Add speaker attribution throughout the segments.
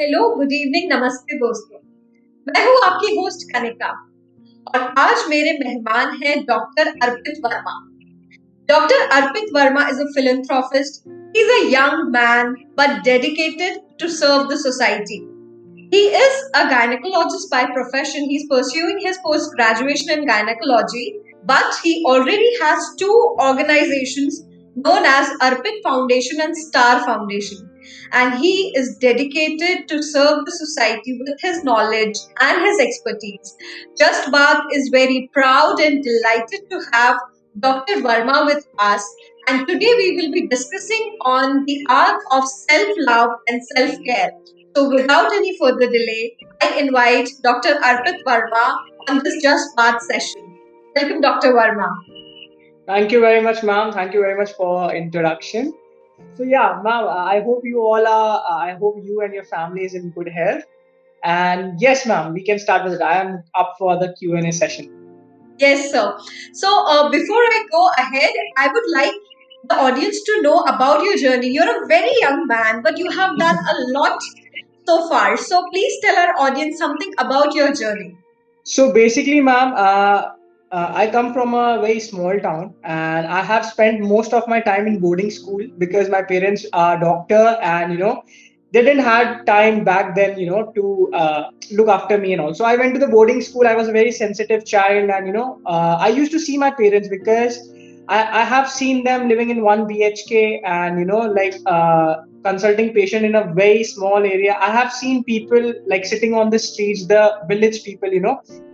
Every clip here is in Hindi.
Speaker 1: हेलो, गुड इवनिंग, नमस्ते दोस्तों। मैं हूँ आपकी होस्ट कनिका और आज मेरे मेहमान हैं doctor Arpit Verma. Doctor Arpit Verma is a philanthropist. He's a young man but dedicated to serve the society. He is a gynecologist by profession. He's pursuing his post-graduation in gynecology, but he already has two organizations known as Arpit Foundation and Star Foundation. And he is dedicated to serve the society with his knowledge and his expertise. Just Baat is very proud and delighted to have Dr. Verma with us. And today we will be discussing on the art of self-love and self-care. So without any further delay, I invite Dr. Arpit Verma on this Just Baat session. Welcome, Dr. Verma.
Speaker 2: Thank you very much, ma'am. Thank you very much for introduction. So yeah, ma'am, I hope you all are. I hope you and your family is in good health. And yes, ma'am, we can start with it. I am up for the Q&A session.
Speaker 1: Yes, sir. So, before I go ahead, I would like the audience to know about your journey. You're a very young man, but you have done a lot so far. So, please tell our audience something about your journey.
Speaker 2: So basically, ma'am, I come from a very small town, and I have spent most of my time in boarding school because my parents are doctor, and they didn't have time back then, to look after me and all. So I went to the boarding school. I was a very sensitive child, and I used to see my parents because I have seen them living in one BHK, and consulting patient in a very small area. I have seen people like sitting on the streets, the village people,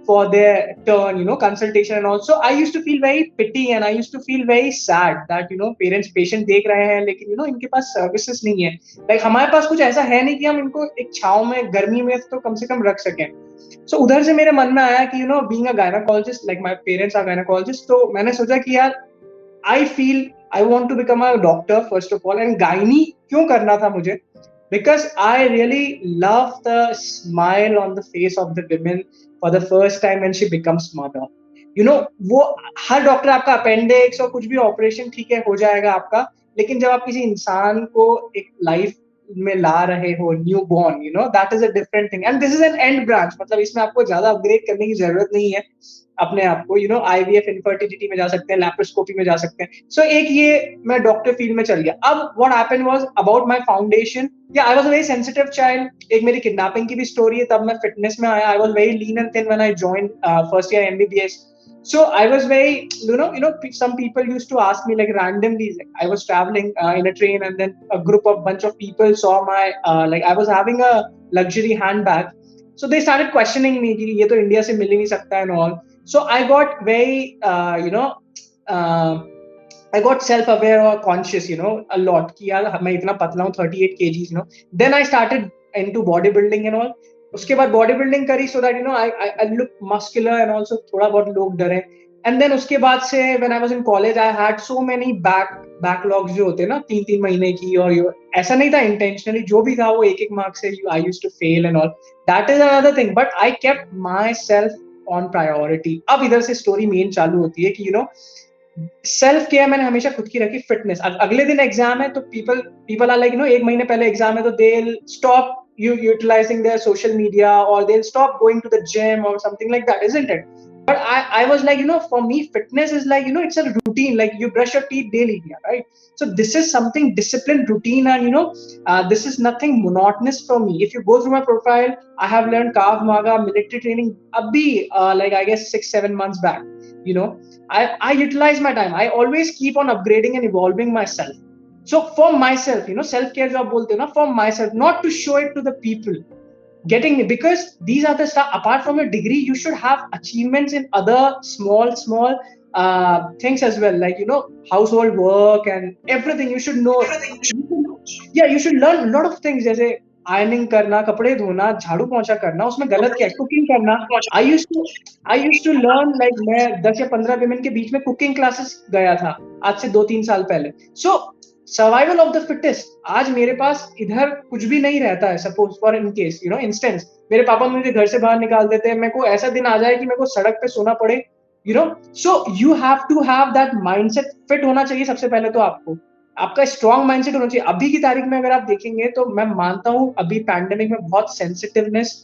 Speaker 2: for their turn, consultation. And also I used to feel very pity, and I used to feel very sad that parents patient देख रहे हैं, लेकिन इनके पास सर्विसेज नहीं है. लाइक हमारे पास कुछ ऐसा है नहीं कि हम इनको एक छाव में गर्मी में तो कम से कम रख सकें. सो उधर से मेरे मन में आया कि being a gynaecologist, like my parents are gynaecologist, तो मैंने सोचा कि यार I feel I want to become a doctor first of all. And gynae क्यों करना था मुझे? because I really love the smile on the face of the women for the first time when she becomes mother. वो हर डॉक्टर आपका अपेंडिक्स और कुछ भी ऑपरेशन ठीक है हो जाएगा आपका, लेकिन जब आप किसी इंसान को एक लाइफ में ला रहे हो, new born, that is a different thing. And this is an and branch, मतलब इसमें आपको ज्यादा अपग्रेड करने की जरूरत नहीं है अपने आप को. आईवीएफ, इनफर्टिलिटी में जा सकते हैं, लैप्रोस्कोपी में जा सकते हैं. सो एक ये मैं डॉक्टर फील्ड में चल गया. अब what happened was about my foundation. Yeah I was a very sensitive child. एक मेरी किडनैपिंग की भी स्टोरी है, तब मैं फिटनेस में आया. I was very lean and thin when I joined first year MBBS. So I was very, some people used to ask me like randomly. Like, I was traveling in a train, and then a group of bunch of people saw my like I was having a luxury handbag. So they started questioning me कि ये तो इंडिया से मिल ही नहीं सकता and all. So I got very I got self-aware or conscious, a lot कि यार मैं इतना पतला हूँ, 38 kgs. Then I started into bodybuilding and all. उसके बाद बॉडी बिल्डिंग करी so that I look muscular, and also थोड़ा बहुत लोग डरे. एंड देन उसके बाद से when I was in college I had so many backlogs जो होते हैं ना 3-3 महीने की. और ऐसा नहीं था इंटेंशनली, जो भी था वो एक एक मार्क्स से I used to fail and all. That is another thing, but I kept myself on priority. अब इधर से स्टोरी मेन चालू होती है कि सेल्फ केयर मैंने हमेशा खुद की रखी. फिटनेस, अगले दिन एग्जाम है तो पीपल आर लाइक एक महीने पहले एग्जाम है तो they will stop utilizing their social media, or they'll stop going to the gym or something like that, isn't it? But I was like, for me fitness is like, it's a routine, like you brush your teeth daily, right? So this is something disciplined routine, and this is nothing monotonous for me. If you go through my profile, I have learned Krav Maga, military training abhi, like I guess 6-7 months back. I utilize my time. I always keep on upgrading and evolving myself. So for myself, self-care job bolte na, for myself, not to show it to the people. Getting me, because these are the stuff. Apart from your degree, you should have achievements in other small things as well, like household work and everything. You should know. Yeah, you should learn a lot of things. जैसे ironing करना, कपड़े धोना, झाड़ू पोंछा करना, उसमें गलत क्या है? कुकिंग करना. I used to learn, like मैं 10 या 15 women के बीच में कुकिंग क्लासेस गया था आज से 2-3 साल पहले. So survival of the fittest. आज मेरे पास इधर कुछ भी नहीं रहता है. Suppose for in case, instance, मेरे पापा मुझे घर से बाहर निकाल देते हैं, मेरे को ऐसा दिन आ जाए कि मेरे को सड़क पे सोना पड़े. So you have to have that mindset. Fit होना चाहिए सबसे पहले तो आपको. आपका स्ट्रॉन्ग माइंडसेट होना चाहिए। अभी की तारीख में अगर आप देखेंगे तो मैं मानता हूँ अभी पैंडेमिक में बहुत सेंसिटिवनेस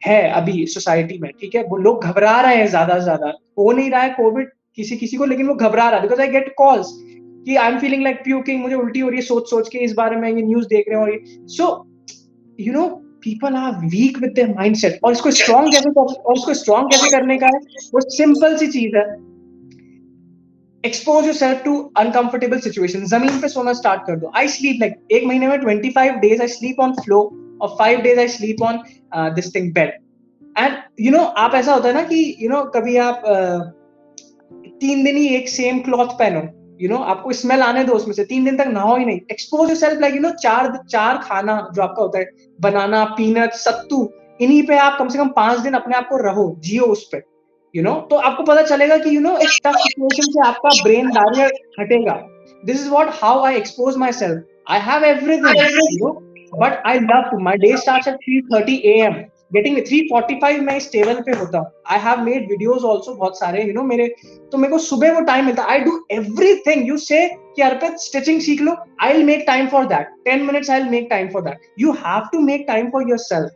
Speaker 2: है अभी सोसाइटी में, ठीक है? वो लोग घबरा रहे हैं ज़्यादा से ज़्यादा। हो नहीं रहा है कोविड किसी-किसी को, लेकिन वो घबरा रहा है बिकॉज़ आई गेट कॉल्स कि I am feeling like puking, मुझे उल्टी हो रही है सोच-सोच के इस बारे में, ये न्यूज़ देख रहे हो और ये so you know people are weak with their mindset. और इसको स्ट्रॉन्ग कैसे करने का है? वो सिंपल सी चीज़ है, expose yourself to uncomfortable situation. जमीन पे सोना स्टार्ट कर दो। आई स्लीप लाइक एक महीने में 25 days I sleep on flow और 5 days I sleep on this thing bed. And आप ऐसा होता है ना कि कभी आप 3 दिन ही एक सेम क्लॉथ पहनो, आपको स्मेल आने दो उसमें से, 3 दिन तक नहाओ ही नहीं। एक्सपोज योरसेल्फ लाइक चार चार खाना जो आपका होता है, बनाना, पीनट, सत्तू, इन्हीं पे आप कम से कम 5 दिन अपने आप को रहो, जियो उस पे। तो आपको पता चलेगा कि एक टफ सिचुएशन से आपका ब्रेन बैरियर हटेगा। This is what how I expose myself. I have everything, but I love to my day starts at 3:30 AM। Getting 3:45 मैं इस टेबल पे होता हूँ। I have made videos also बहुत सारे, मेरे तो मेरे को सुबह वो टाइम मिलता है। I do everything. यू से कि अर्पित स्टिचिंग सीख लो, I will make time for that. 10 minutes I will make time for that. You have to make time for yourself,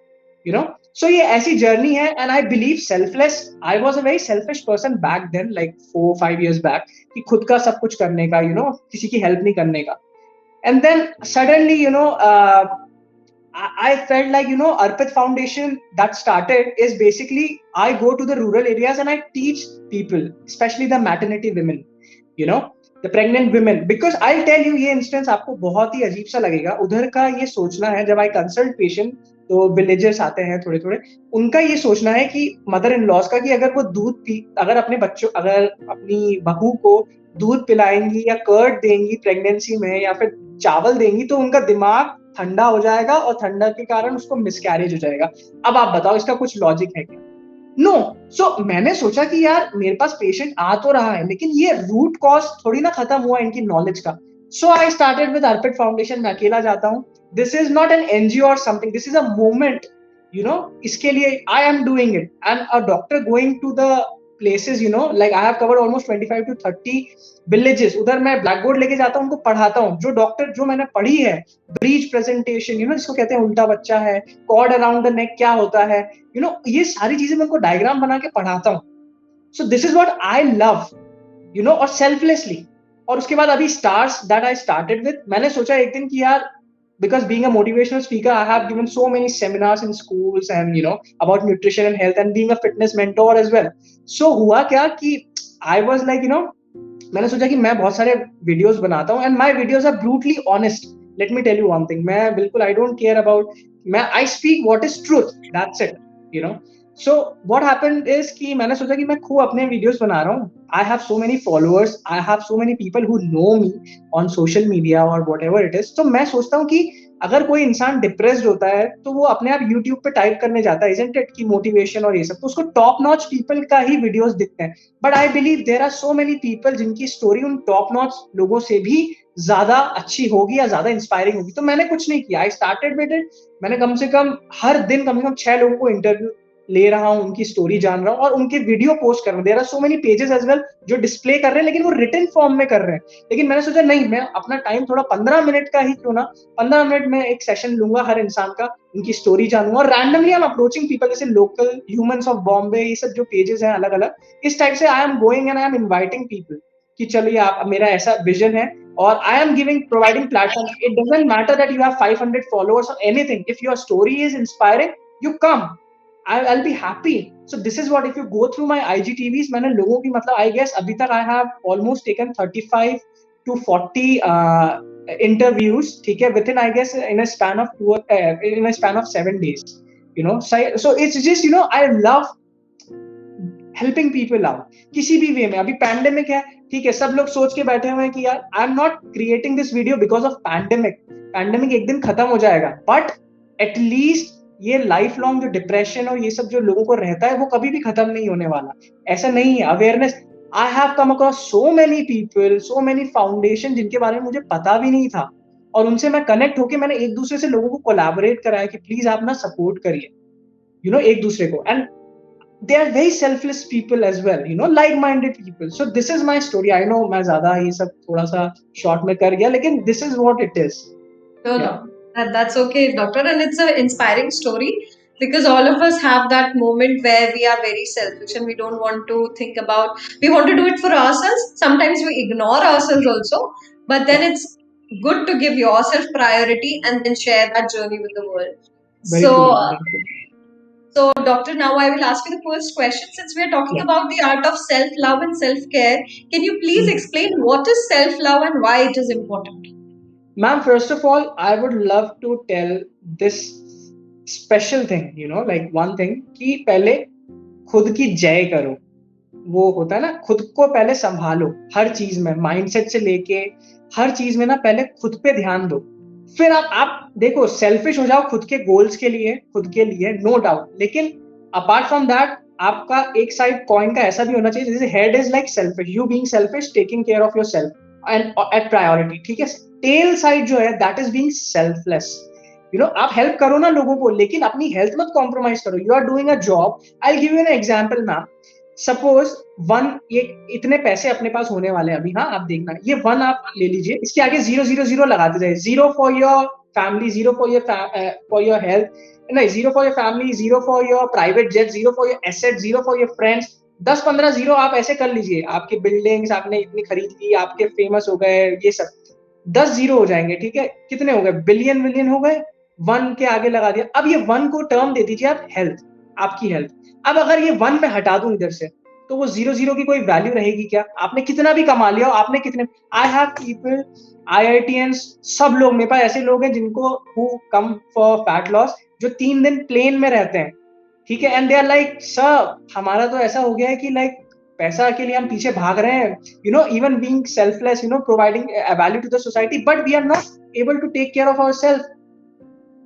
Speaker 2: so ये ऐसी जर्नी है। And I believe selfless, I was a very selfish person back then, like 4-5 years back, कि खुद का सब कुछ करने का, किसी की हेल्प नहीं करने का। And then suddenly I felt like, Arpit Foundation that started is basically I go to the rural areas and I teach people, especially the maternity women, the pregnant women. Because I'll tell you, ये instance आपको बहुत ही अजीब सा लगेगा। उधर का ये सोचना है, जब I consult patient, तो विलेजर्स आते हैं थोड़े थोड़े, उनका ये सोचना है कि मदर इन लॉज का, कि अगर अपनी बहू को दूध पिलाएंगी या कर्ड देंगी प्रेगनेंसी में या फिर चावल देंगी, तो उनका दिमाग ठंडा हो जाएगा और ठंडा के कारण उसको मिसकैरेज हो जाएगा। अब आप बताओ इसका कुछ लॉजिक है क्या? नो। सो मैंने सोचा कि यार मेरे पास पेशेंट आ तो रहा है, लेकिन ये रूट कॉज थोड़ी ना खत्म हुआ इनकी नॉलेज का। So I started with Arpit foundation. मैं अकेला जाता हूँ। This is not an NGO or something, this is a movement. इसके लिए I am doing it and a doctor going to the places, like I have covered almost 25 to 30 villages। उधर मैं ब्लैक बोर्ड लेके जाता हूँ, उनको पढ़ाता हूँ। जो मैंने पढ़ी है, ब्रीच प्रेजेंटेशन, जिसको कहते हैं उल्टा बच्चा है, कॉर्ड अराउंड द नेक क्या होता है, ये सारी चीजें मैं उनको डायग्राम बना के पढ़ाता हूँ। सो this is what I love, और सेल्फलेसली। और उसके बाद अभी stars that I started with, मैंने सोचा एक दिन कि यार, because being a motivational speaker, I have given so many seminars in schools and about nutrition and health, and being a fitness mentor as well। So हुआ क्या कि I was like, मैंने सोचा कि मैं बहुत सारे वीडियोस बनाता हूँ, and my videos are brutally honest। Let me tell you one thing, मैं बिल्कुल I don't care about, I speak what is truth, that's it, you know। So what happened is कि मैंने सोचा कि मैं खूब अपने वीडियोस बना रहा हूँ। I have so many followers, I have so many people who know me on social media or whatever it is। तो मैं सोचता हूँ कि अगर कोई इंसान डिप्रेस्ड होता है तो वो अपने आप यूट्यूब पे टाइप करने जाता है, isn't it, कि मोटिवेशन और ये सब, तो उसको टॉप नॉच पीपल का ही वीडियोस दिखते हैं। But I believe there are so many people जिनकी स्टोरी उन टॉप नॉच लोगों से भी ज्यादा अच्छी होगी या ज्यादा इंस्पायरिंग होगी। तो मैंने कुछ नहीं किया, आई स्टार्टेड विद इट। मैंने कम से कम हर दिन कम से कम 6 लोगों को इंटरव्यू ले रहा हूँ, उनकी स्टोरी जान रहा हूँ और उनके वीडियो पोस्ट कर रहा हूँ। There are so many pages as well जो डिस्प्ले कर रहे हैं, लेकिन वो रिटन फॉर्म में कर रहे हैं। लेकिन मैंने सोचा नहीं, मैं अपना टाइम थोड़ा 15 मिनट का ही क्यों ना, 15 मिनट में एक सेशन लूंगा हर इंसान का, उनकी स्टोरी जानूंगा। और randomly I am approaching people, जैसे लोकल ह्यूमंस ऑफ बॉम्बे, ये सब जो पेजेस हैं अलग अलग, इस टाइप से I am going and I am inviting people कि चलिए, आप, मेरा ऐसा विजन है और I am providing platform. It doesn't matter that you have 500 followers or anything, if your story is inspiring, you come, I'll be happy। So this is what, if you go through my IGTVs, मैंने लोगों की, मतलब I guess अभी तक I have almost taken 35 to 40 interviews, ठीक है, within I guess in a span of 7 days, so it's just, I love helping people out किसी भी वे में। अभी पैंडेमिक है, ठीक है, सब लोग सोच के बैठे हुए हैं कि यार I am not creating this video because of pandemic एक दिन खत्म हो जाएगा, बट एटलीस्ट ये लाइफ लॉन्ग जो डिप्रेशन और ये सब जो लोगों को रहता है, वो कभी भी खत्म नहीं होने वाला। ऐसा नहीं है। Awareness, I have come across so many people, so many foundation जिनके बारे में मुझे पता भी नहीं था, और उनसे मैं कनेक्ट होके मैंने एक दूसरे से लोगों को कोलैबोरेट कराया कि प्लीज आप ना सपोर्ट करिए, एक दूसरे को। And they are very selfless people as well, like-minded people. So this is my story. I know मैं ज़्यादा ये सब थोड़ा सा short में कर गया, लेकिन this is what it is.
Speaker 1: No,
Speaker 2: Yeah.
Speaker 1: no, that's okay, doctor. And it's an inspiring story because all of us have that moment where we are very selfish and we don't want to think about, we want to do it for ourselves. Sometimes we ignore ourselves also, but then
Speaker 2: Yeah.
Speaker 1: it's good to give yourself priority and then share that journey with the world.
Speaker 2: Very
Speaker 1: So,
Speaker 2: true, ma'am. Very true.
Speaker 1: so doctor, now I will ask you the first question. Since we are talking
Speaker 2: Yeah.
Speaker 1: about the art of self love and self care, can you please explain what is self love and why it is important?
Speaker 2: Ma'am, first of all, I would love to tell this special thing, like one thing, कि पहले खुद की जय करो. वो होता है ना, खुद को पहले संभालो हर चीज में, माइंडसेट से लेके हर चीज में ना, पहले खुद पे ध्यान दो. फिर आप देखो, सेल्फिश हो जाओ खुद के गोल्स के लिए, खुद के लिए, नो डाउट. लेकिन अपार्ट फ्रॉम दैट, आपका एक साइड कॉइन का ऐसा भी होना चाहिए, जैसे head is like selfish, you being selfish, taking care of yourself and at priority. ठीक है. टेल साइड जो है, दैट इज बीइंग सेल्फलेस. आप हेल्प करो ना लोगों को, लेकिन अपनी हेल्थ मत कॉम्प्रोमाइज करो. You are doing a job. I give you an example ma'am. Suppose ये इतने पैसे अपने पास होने वाले हैं अभी. हाँ, आप देखना, ये वन आप ले लीजिए, इसके आगे 0 0 0 लगाते जाए. 0 for your family, 0 for your health, नहीं, 0 for your family, 0 for your private jet, 0 for your asset, 0 for your friends. 10 15 zero आप ऐसे कर लीजिए. आपकी बिल्डिंग्स आपने इतनी खरीद ली, आपके फेमस हो गए, ये सब 10 जीरो हो जाएंगे. ठीक है. कितने हो गए? बिलियन बिलियन हो गए. वन के आगे लगा दिया. अब ये वन को टर्म दे दीजिए आप हेल्थ, आपकी हेल्थ. अब अगर ये वन में हटा दूं इधर से, तो वो 0 0 की कोई वैल्यू रहेगी क्या? आपने कितना भी कमा लिया, आपने कितने, आई हैव पीपल, IITians, सब लोग मेरे पास ऐसे लोग हैं जिनको who come for fat loss, जो 3 दिन प्लेन में रहते हैं. ठीक है. And they are like, sir हमारा तो ऐसा हो गया है कि लाइक पैसा के लिए हम पीछे भाग रहे हैं, even being selfless, providing value to the society, but we are not able to take care of ourself.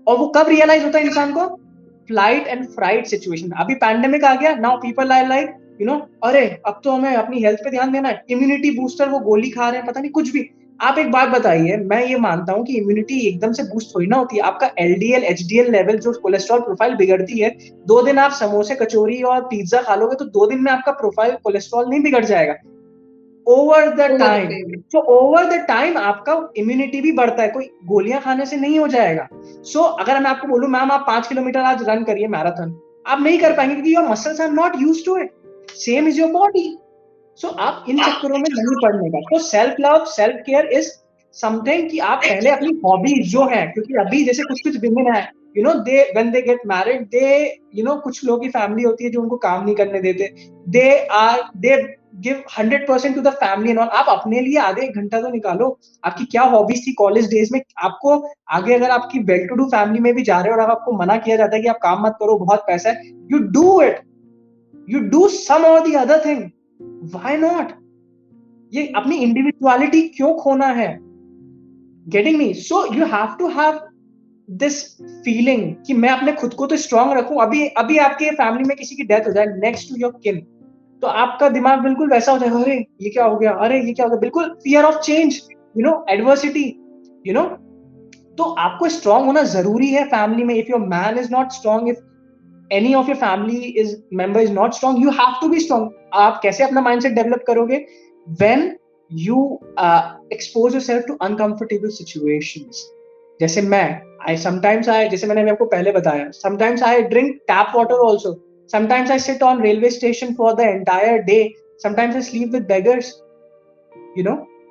Speaker 2: और वो कब रियलाइज होता है इंसान को? Flight and fright situation. अभी पैंडेमिक आ गया, नाउ पीपल आर लाइक, अरे अब तो हमें अपनी हेल्थ पे ध्यान देना है. इम्यूनिटी बूस्टर, वो गोली खा रहे हैं, पता नहीं कुछ भी. आप एक बात बताइए, मैं ये मानता हूं कि इम्यूनिटी एकदम से बूस्ट थोड़ी ना होती है. आपका LDL HDL लेवल, जो कोलेस्ट्रॉल प्रोफाइल बिगड़ती है, 2 दिन आप समोसे कचौरी और पिज्जा खा लोगे तो 2 दिन में आपका प्रोफाइल कोलेस्ट्रॉल नहीं बिगड़ जाएगा. ओवर द टाइम, तो ओवर द टाइम आपका इम्यूनिटी भी बढ़ता है, कोई गोलियां खाने से नहीं हो जाएगा. सो अगर मैं आपको बोलूं, मैम आप 5 किलोमीटर आज रन करिए मैराथन, आप नहीं कर पाएंगे क्योंकि your muscles are not used to it. Same is your body. So आप इन चक्करों में नहीं पड़ने का. तो self love, self care is something कि आप पहले अपनी हॉबीज जो है, क्योंकि अभी जैसे कुछ विमेन है, दे व्हेन दे गेट मैरिड, दे कुछ लोगों की फैमिली होती है जो उनको काम नहीं करने देते. They give 100% to the family and all. आप अपने लिए आधे 1 घंटा तो निकालो. आपकी क्या हॉबीज थी कॉलेज डेज में? आपको आगे अगर आपकी वेल टू डू फैमिली में भी जा रहे हो और आपको मना किया जाता है कि आप काम मत करो, बहुत पैसा है, you do it. You do some or the other thing. Why not? ये अपनी इंडिविजुअलिटी क्यों खोना है? Getting me? So you have to have this feeling कि मैं अपने खुद को तो स्ट्रांग रखूं. अभी अभी आपके फैमिली में किसी की डेथ हो जाए नेक्स्ट टू योर किन, तो आपका दिमाग बिल्कुल वैसा हो जाएगा, अरे ये क्या हो गया, अरे ये क्या हो गया. बिल्कुल फियर ऑफ चेंज, एडवर्सिटी, तो आपको स्ट्रांग होना जरूरी है फैमिली में. If your man is not strong, if any of your family is member is not strong, you have to be strong. आप कैसे अपना mindset develop करोगे? When you expose yourself to uncomfortable situations. जैसे जैसे मैंने आपको पहले बताया, sometimes I drink tap water also. Sometimes I sit on railway station for the entire day. Sometimes I sleep with beggars.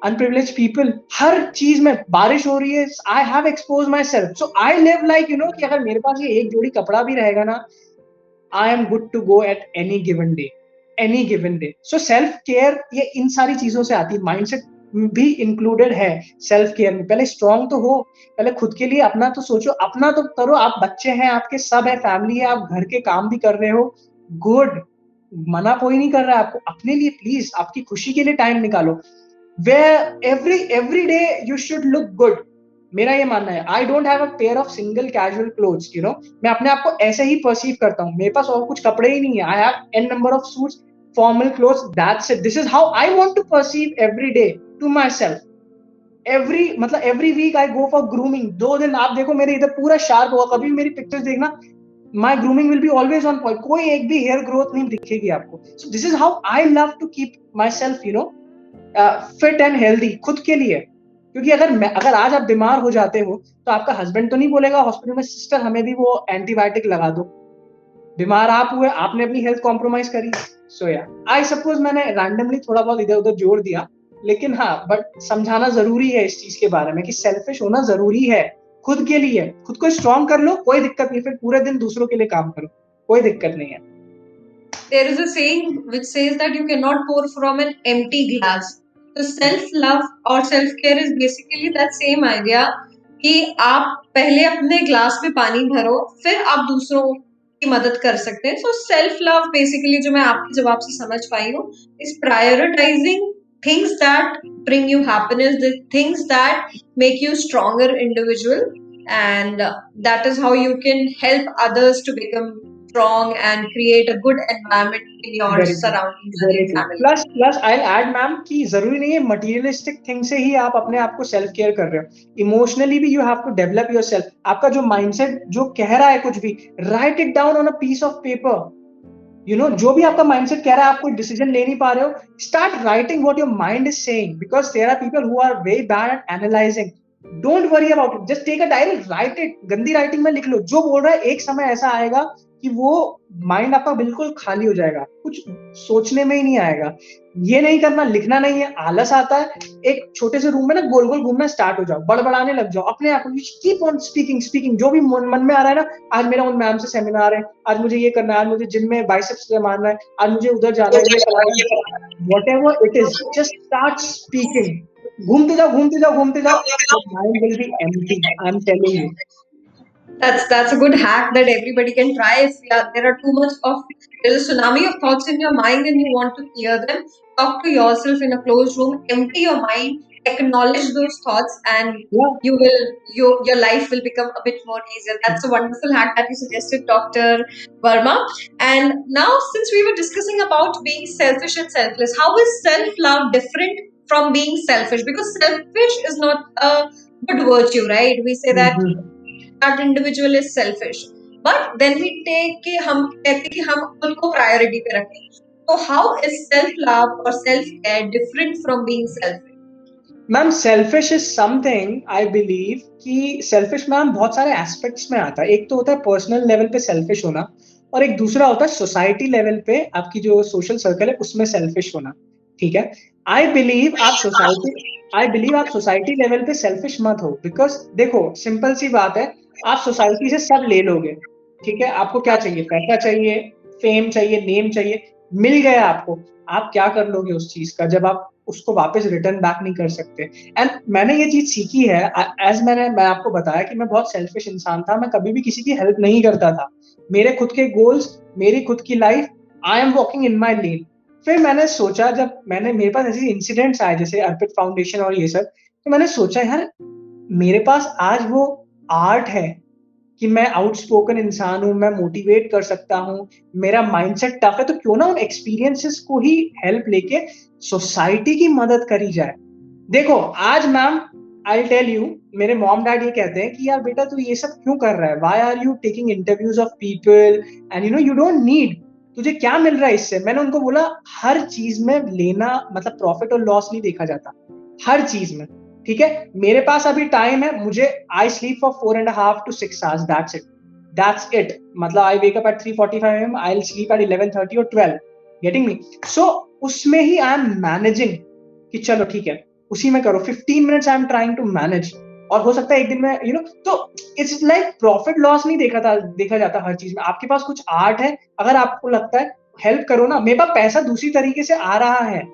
Speaker 2: Unprivileged people. हर चीज में, बारिश हो रही है, I have exposed myself. So I live like, कि अगर मेरे पास ये एक जोड़ी कपड़ा भी रहेगा ना, I am good to go at any given day. Any given day. So self care ये इन सारी चीजों से आती है. माइंडसेट भी इंक्लूडेड है सेल्फ केयर में. पहले स्ट्रांग तो हो, पहले खुद के लिए अपना तो सोचो, अपना तो करो. आप बच्चे हैं, आपके सब है, फैमिली है, आप घर के काम भी कर रहे हो, गुड. मना कोई नहीं कर रहा है आपको. अपने लिए प्लीज, आपकी खुशी के लिए टाइम निकालो. Where every day you should look good. मेरा ये मानना है. आई don't have a pair of single casual clothes. मैं अपने आप को ऐसे ही परसीव करता हूँ. मेरे पास और कुछ कपड़े ही नहीं है. I have n number of suits, formal clothes, that's it. This is how I want to perceive every day to myself. Every week I go for grooming. 2 दिन आप देखो मेरे इधर पूरा शार्प होगा. कभी मेरी पिक्चर्स देखना, my grooming will be always on point. कोई एक भी hair growth नहीं दिखेगी आपको. So this is how I love to keep myself, fit and healthy खुद के लिए. क्योंकि अगर आज आप बीमार हो जाते हो तो आपका हस्बैंड तो नहीं बोलेगा हॉस्पिटल में सिस्टर हमें भी वो एंटीबायोटिक लगा दो. बीमार आप हुए, आपने अपनी हेल्थ कॉम्प्रोमाइज करी. सो या आई सपोज मैंने रैंडमली थोड़ा बहुत इधर उधर जोड़ दिया, लेकिन हाँ, बट समझाना जरूरी है इस चीज के बारे में कि सेल्फिश होना जरूरी है खुद के लिए. खुद को स्ट्रांग कर लो, कोई दिक्कत नहीं, फिर पूरे दिन दूसरों के लिए काम करो, कोई दिक्कत नहीं है.
Speaker 1: There is a saying which says that you cannot pour from an empty glass. So self love or self care is basically that same idea कि आप पहले अपने ग्लास में पानी भरो, फिर आप दूसरों की मदद कर सकते हैं. So self love basically जो मैं आपके जवाब से समझ पाई हूँ is prioritizing things that bring you happiness, the things that make you stronger individual, and that is how you can help others to become strong and create a good environment in your
Speaker 2: very true,
Speaker 1: surroundings and
Speaker 2: very
Speaker 1: in
Speaker 2: true.
Speaker 1: family.
Speaker 2: Plus plus I add ma'am कि जरूरी नहीं है मटेरियलिस्टिक थिंग से ही आप अपने आप को सेल्फ केयर कर रहे हो. इमोशनली भी you have to develop yourself. आपका जो माइंडसेट जो कह रहा है कुछ भी, write it down on a piece of paper. जो भी आपका माइंडसेट कह रहा है, आप कोई डिसीजन ले नहीं पा रहे हो, start writing what your mind is saying, because there are people who are very bad at analysing. Don't worry about it, just take a diary, write it. गंदी राइटिंग में लिख लो जो बोल रहा है. एक समय ऐसा आएगा कि वो माइंड आपका बिल्कुल खाली हो जाएगा, कुछ सोचने में ही नहीं आएगा. ये नहीं करना, लिखना नहीं है. आलस आता है, एक छोटे से रूम में ना गोल गोल घूमना स्टार्ट हो जाओ, बड़बड़ाने लग जाओ अपने आप को. कीप ऑन स्पीकिंग स्पीकिंग, जो भी मन में आ रहा है ना. आज मेरा उन मैम से सेमिनार है, आज मुझे ये करना है, आज मुझे जिम में बाइसेप्स मारना है, आज मुझे उधर जाना है, ये करना है. Whatever it is, just start speaking. घूमते जाओ घूमते जाओ घूमते जाओ. Mind will be empty, I am telling you.
Speaker 1: That's a good hack that everybody can try. If there are too much of there's a tsunami of thoughts in your mind and you want to clear them, talk to yourself in a closed room, empty your mind, acknowledge those thoughts, and
Speaker 2: Yeah.
Speaker 1: your life will become a bit more easier. That's a wonderful hack that you suggested, Dr. Verma. And now, since we were discussing about being selfish and selfless, how is self-love different from being selfish? Because selfish is not a good virtue, right? We say that that individual is selfish, but then we take कि हम कहते कि हम खुद को प्रायोरिटी पे रखें. So how is self love or self care different from being selfish?
Speaker 2: Ma'am selfish is something, I believe कि सेल्फिश मैम बहुत सारे एस्पेक्ट्स में आता है. एक तो होता है पर्सनल लेवल पे सेल्फिश होना, और एक दूसरा होता है सोसाइटी लेवल पे, आपकी जो सोशल सर्कल है उसमें सेल्फिश होना. ठीक है. आई बिलीव आप सोसाइटी लेवल पे सेल्फिश मत हो, बिकॉज देखो सिंपल सी बात है, आप सोसाइटी से सब ले लोगे. ठीक है. आपको क्या चाहिए? पैसा चाहिए, फेम चाहिए, नेम चाहिए, मिल गया आपको. आप क्या कर लोगे उस चीज का जब आप उसको वापस रिटर्न बैक नहीं कर सकते? एंड मैंने ये चीज सीखी है. मैं आपको बताया कि मैं बहुत सेल्फिश इंसान था. मैं कभी भी किसी की हेल्प नहीं करता था. मेरे खुद के गोल्स, मेरी खुद की life, I am walking in my lane. फिर मैंने सोचा, जब मेरे पास ऐसे इंसिडेंट्स आए जैसे अर्पित फाउंडेशन और ये सब, तो मैंने सोचा यार मेरे पास आज वो आर्ट है कि मैं आउटस्पोकन इंसान हूं, मैं मोटिवेट कर सकता हूं, मेरा माइंडसेट टफ है, तो क्यों ना उन एक्सपीरियंसेस को ही हेल्प लेके सोसाइटी की मदद करी जाए. देखो आज मैम, आई टेल यू, मेरे मॉम डैड ये कहते हैं कि यार बेटा तू ये सब क्यों कर रहा है, why are you taking interviews of people and you don't need, तुझे क्या मिल रहा है इससे? मैंने उनको बोला हर चीज में लेना मतलब प्रॉफिट और लॉस नहीं देखा जाता, हर चीज में. ठीक है. मेरे पास अभी टाइम है, मुझे I sleep for 4.5 to 6 hours, that's it. मतलब I wake up at 3:45 AM, I will sleep at 11:30 or 12. Getting me? So उसमें ही आई एम मैनेजिंग कि चलो ठीक है उसी में करो. 15 minutes I am trying to manage, और हो सकता है एक दिन में तो इट्स लाइक प्रॉफिट लॉस नहीं देखा जाता हर चीज में. आपके पास कुछ आर्ट है, अगर आपको लगता है हेल्प करो ना. मेरे पास पैसा दूसरी तरीके से आ रहा है.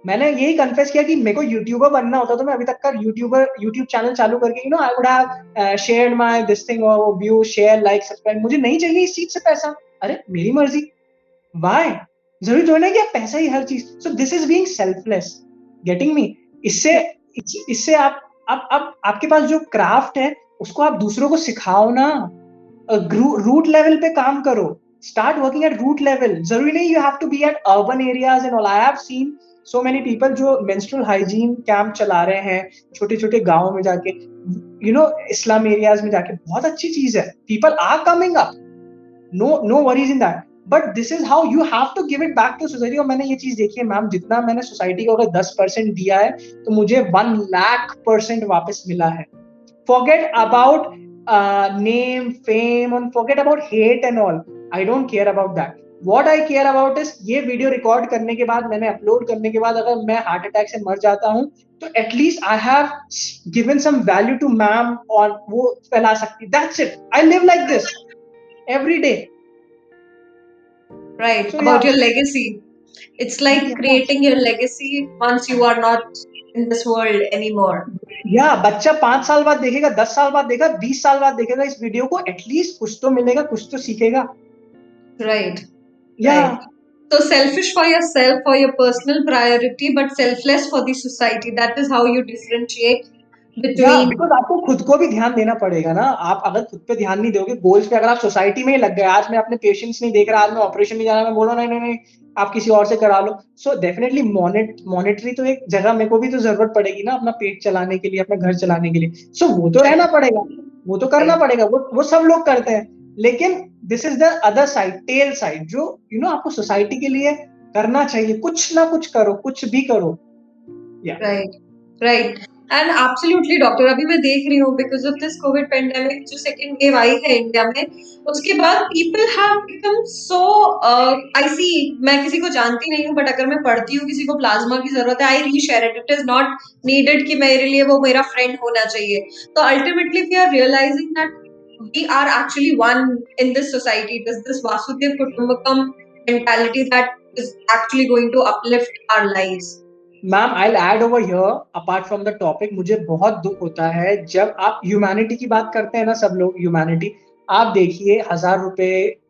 Speaker 2: मैंने यही कन्फेस किया कि मेरे को यूट्यूबर बनना होता तो मैं अभी तक का यूट्यूब चैनल चालू करके I would have shared my this thing और व्यू शेयर लाइक सब्सक्राइब. मुझे नहीं चाहिए इस चीज से पैसा. अरे मेरी मर्जी. व्हाई? जरूरी थोड़ा ना कि आप पैसा ही हर चीज. सो this is being selfless. Getting me? इससे इससे आप आपके पास जो क्राफ्ट है उसको आप दूसरों को सिखाओ ना. रूट लेवल पे काम करो. Start working at root level. जरूरी नहीं you have to be at urban areas and all. I have seen so many people जो menstrual hygiene कैंप चला रहे हैं छोटे छोटे गांवों में जाके, इस्लाम एरियाज में जाके. बहुत अच्छी चीज है. people are coming up. No worries in that, but this is how you have to give it back to society. और मैंने ये चीज देखी है मैम, जितना मैंने सोसाइटी को अगर 10% दिया है तो मुझे 1,00,000% वापस मिला है। Forget about name, fame, and forget about hate and all. I don't care about that. What I care about is ये वीडियो रिकॉर्ड करने के बाद, मैंने अपलोड करने के बाद अगर मैं हार्ट अटैक से मर जाता हूँ तो at least I have given some value to ma'am, और वो फैला सकती। That's it. I live like this every day.
Speaker 1: Right,
Speaker 2: so yeah
Speaker 1: about your legacy. It's like creating your legacy once you are not in this world anymore.
Speaker 2: या बच्चा 5 साल बाद देखेगा, 10 साल बाद देखेगा, 20 साल बाद देखेगा इस वीडियो को, एटलीस्ट कुछ तो मिलेगा, कुछ तो सीखेगा।
Speaker 1: Right.
Speaker 2: या
Speaker 1: Right. So selfish for yourself, for your personal priority, but selfless for the society. That is how you differentiate
Speaker 2: या
Speaker 1: between.
Speaker 2: बिकॉज आपको खुद को भी ध्यान देना पड़ेगा ना। आप अगर खुद पे ध्यान नहीं दोगे, गोल्स पे, अगर आप सोसाइटी में ही लग गए, आज मैं अपने पेशेंट्स नहीं देख रहा, आज मैं ऑपरेशन नहीं जाना, मैं बोल रहा नहीं, आप किसी और से करा लो। सो डेफिनेटली मॉनेटरी तो एक जगह मेरे को भी तो जरूरत पड़ेगी ना, अपना पेट चलाने के लिए, अपना घर चलाने के लिए। सो वो तो रहना पड़ेगा, वो तो करना पड़ेगा, वो सब लोग करते हैं। लेकिन this is the other side, tell side, जो आपको सोसाइटी के लिए करना चाहिए। कुछ ना कुछ करो, कुछ भी करो।
Speaker 1: Right, right. And absolutely doctor, अभी मैं देख रही हूँ because of this COVID pandemic, जो second wave आई है इंडिया में, उसके बाद people have become so I see, मैं किसी को जानती नहीं हूँ but अगर मैं पढ़ती हूँ किसी को प्लाज्मा की जरूरत है, I reshare it. It is not needed कि मेरे लिए वो मेरा friend होना चाहिए। तो ultimately we are realizing that we are actually one in this society. This Vasudev Kutumbakam mentality that is actually going to uplift our lives.
Speaker 2: Ma'am I add over here, apart from the topic, मुझे बहुत दुख होता है जब आप ह्यूमैनिटी की बात करते हैं ना, सब लोग ह्यूमैनिटी। आप देखिए 1,000 रुपए,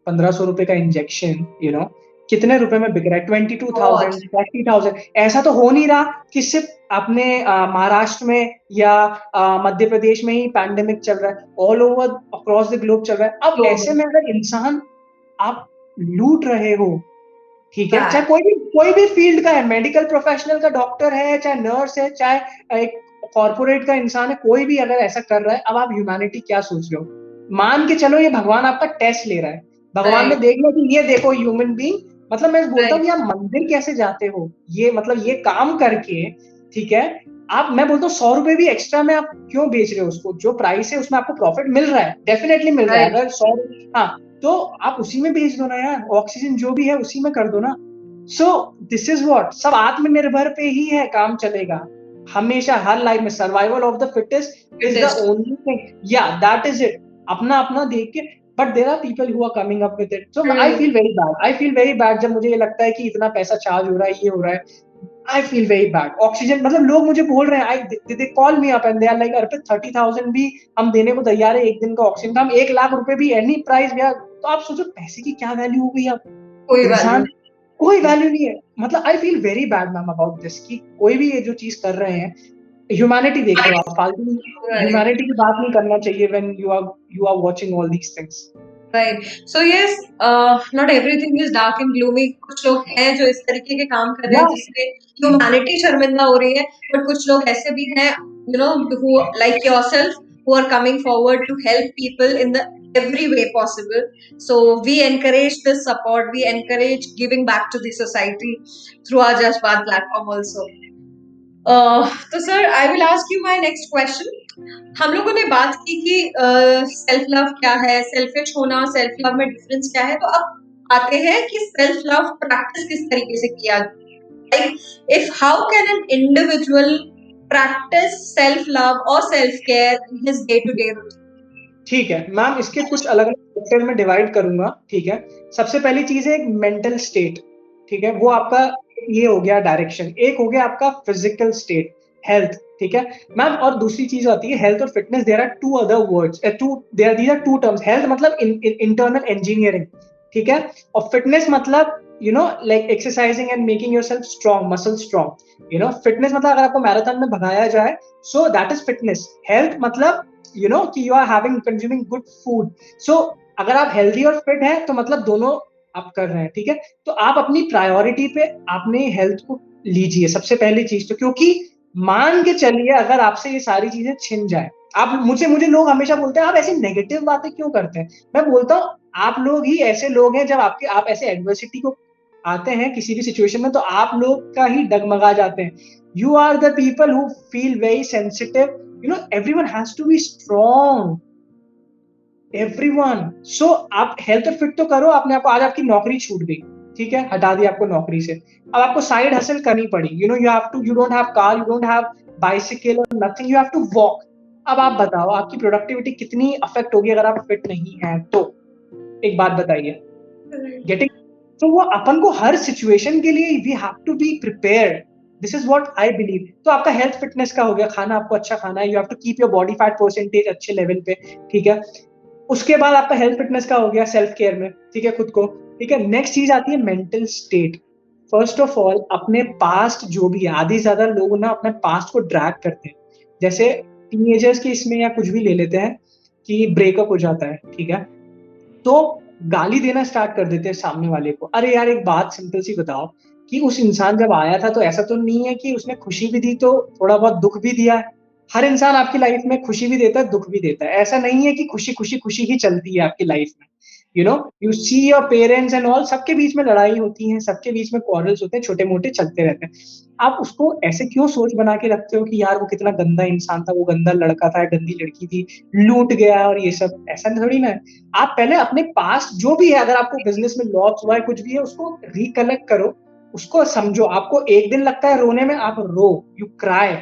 Speaker 2: 1,500 रुपए का इंजेक्शन कितने रुपए में बिक रहा है? 22,000, 30,000। ऐसा तो हो नहीं रहा कि सिर्फ अपने महाराष्ट्र में या मध्य प्रदेश में ही पैंडेमिक चल रहा है, all over across the globe चल रहा है। अब ऐसे में अगर इंसान आप लूट रहे हो, ठीक है, चाहे कोई भी फील्ड का है, मेडिकल प्रोफेशनल का, डॉक्टर है, चाहे नर्स है, चाहे एक कॉर्पोरेट का इंसान है, कोई भी अगर ऐसा कर रहा है, अब आप ह्यूमैनिटी क्या सोच रहे हो? मान के चलो ये भगवान आपका टेस्ट ले रहा है, भगवान ने देख लिया कि ये देखो ह्यूमन बीइंग, मतलब मैं बोलता हूँ कि आप मंदिर कैसे जाते हो, ये मतलब ये काम करके, ठीक है, आप, मैं बोलता हूँ 100 रुपए भी एक्स्ट्रा में आप क्यों बेच रहे हो उसको? जो प्राइस है उसमें आपको प्रॉफिट मिल रहा है, डेफिनेटली मिल रहा है। अगर 100, हाँ, तो आप उसी में बेच दो ना यार, ऑक्सीजन जो भी है उसी में कर दो ना। सो दिस इज व्हाट, सब आत्मनिर्भर पे ही है, काम चलेगा हमेशा, हर लाइफ में। Survival of the fittest is the only thing, yeah that is it. अपना अपना देख के, but there are people who are coming up with it. So I feel very bad, I feel very bad जब मुझे ये लगता है कि इतना पैसा चार्ज हो रहा है, ये हो रहा है। I feel very bad. Oxygen, मतलब लोग मुझे बोल रहे हैं, I they call me up and they are like, Arpit 30,000 भी हम देने को तैयार है एक दिन का ऑक्सीजन का, हम 1,00,000 रुपए भी, एनी प्राइस भैया। तो आप सोचो पैसे की क्या वैल्यू हो गई। आप इंसान, कोई वैल्यू नहीं है। मतलब आई feel very bad ma'am about this, कि कोई भी ये जो चीज कर रहे हैं, ह्यूमैनिटी देख लो आप, फालतू ह्यूमैनिटी की बात नहीं करना चाहिए when you are watching all these things.
Speaker 1: Right. So yes, not everything is dark and gloomy. कुछ लोग हैं जो इस तरीके के काम कर रहे हैं जिससे ह्यूमैनिटी शर्मिंदा हो रही है, but कुछ लोग ऐसे भी हैं, who like yourself, who are coming forward to help people in the every way possible. So we encourage this support. We encourage giving back to the society through our Just Baat platform also. तो sir, I will ask you my next question. हम लोगों ने बात की कि सेल्फ लव क्या है, सेल्फिश होना, सेल्फ लव में डिफरेंस क्या है। तो अब आते हैं कि सेल्फ लव प्रैक्टिस किस तरीके से किया, like if how can an individual practice self love और self care in his day to day routine.
Speaker 2: ठीक है मैम, इसके कुछ अलग अलग सेक्टर में डिवाइड करूंगा। ठीक है, सबसे पहली चीज है एक मेंटल स्टेट। ठीक है, वो आपका ये हो गया डायरेक्शन। एक हो गया आपका फिजिकल स्टेट, हेल्थ। ठीक है मैम, और दूसरी चीज आती है हेल्थ और fitness. There are two other words, these are two terms. Health मतलब इंटरनल इंजीनियरिंग, ठीक है, और फिटनेस मतलब like exercising and making yourself strong, muscle strong. Fitness मतलब अगर आपको मैराथन में भगाया जाए, so that is fitness. Health मतलब कि you are having consuming good food. So अगर आप हेल्दी और फिट हैं तो मतलब दोनों आप कर रहे हैं। ठीक है, तो आप अपनी प्रायोरिटी पे आपने हेल्थ को लीजिए सबसे पहली चीज तो, क्योंकि मान के चलिए अगर आपसे ये सारी चीजें छिन जाए, आप मुझे मुझे लोग हमेशा बोलते हैं आप ऐसी नेगेटिव बातें क्यों करते हैं? मैं बोलता हूँ आप लोग ही ऐसे लोग हैं, जब आप ऐसे एडversity को आते हैं किसी भी सिचुएशन में, तो आप लोग का ही डगमगा जाते हैं। You are the people who feel very sensitive, everyone has to be strong, everyone. So आप हेल्थ और फिट तो करो अपने आप को। आज आपकी नौकरी छूट गई, ठीक है, हटा दिया आपको नौकरी से, अब आपको साइड हसल करनी पड़ी, you don't have car, you don't have bicycle और nothing, you have to walk. अब आप बताओ आपकी प्रोडक्टिविटी कितनी अफेक्ट होगी अगर आप फिट नहीं है तो? एक बात बताइए। गेटिंग, तो वो अपन को हर सिचुएशन के लिए we have to be prepared. This is what I believe. तो आपका हेल्थ फिटनेस का हो गया, खाना आपको अच्छा खाना है, you have to keep your body fat percentage अच्छे लेवल पे, ठीक है। उसके बाद आपका हेल्थ फिटनेस का हो गया सेल्फ केयर में, ठीक है, खुद को, ठीक है। नेक्स्ट चीज आती है mental state. First of all अपने पास्ट जो भी है, आधी ज्यादा लोग ना अपने पास्ट को ड्रैग करते हैं। जैसे टीनेजर्स के इसमें या कुछ भी ले लेते हैं कि ब्रेकअप हो जाता है, ठीक है, तो गाली देना स्टार्ट कर देते हैं सामने वाले को। अरे यार एक बात सिंपल सी बताओ कि उस इंसान जब आया था तो ऐसा तो नहीं है कि उसने खुशी भी दी तो थोड़ा बहुत दुख भी दिया है? हर इंसान आपकी लाइफ में खुशी भी देता है, दुख भी देता है। ऐसा नहीं है कि खुशी खुशी खुशी ही चलती है आपकी लाइफ में। You see your parents and all, सबके बीच में लड़ाई होती है, सबके बीच में क्वारल्स होते हैं, छोटे मोटे चलते रहते हैं। आप उसको ऐसे क्यों सोच बना के रखते हो कि यार वो कितना गंदा इंसान था, वो गंदा लड़का था, गंदी लड़की थी, लूट गया और ये सब? ऐसा थोड़ी ना है। आप पहले अपने पास्ट जो भी है, अगर आपको बिजनेस में लॉस हुआ है, कुछ भी है, उसको रिकलेक्ट करो, उसको समझो। आपको एक दिन लगता है रोने में, आप रो, you cry,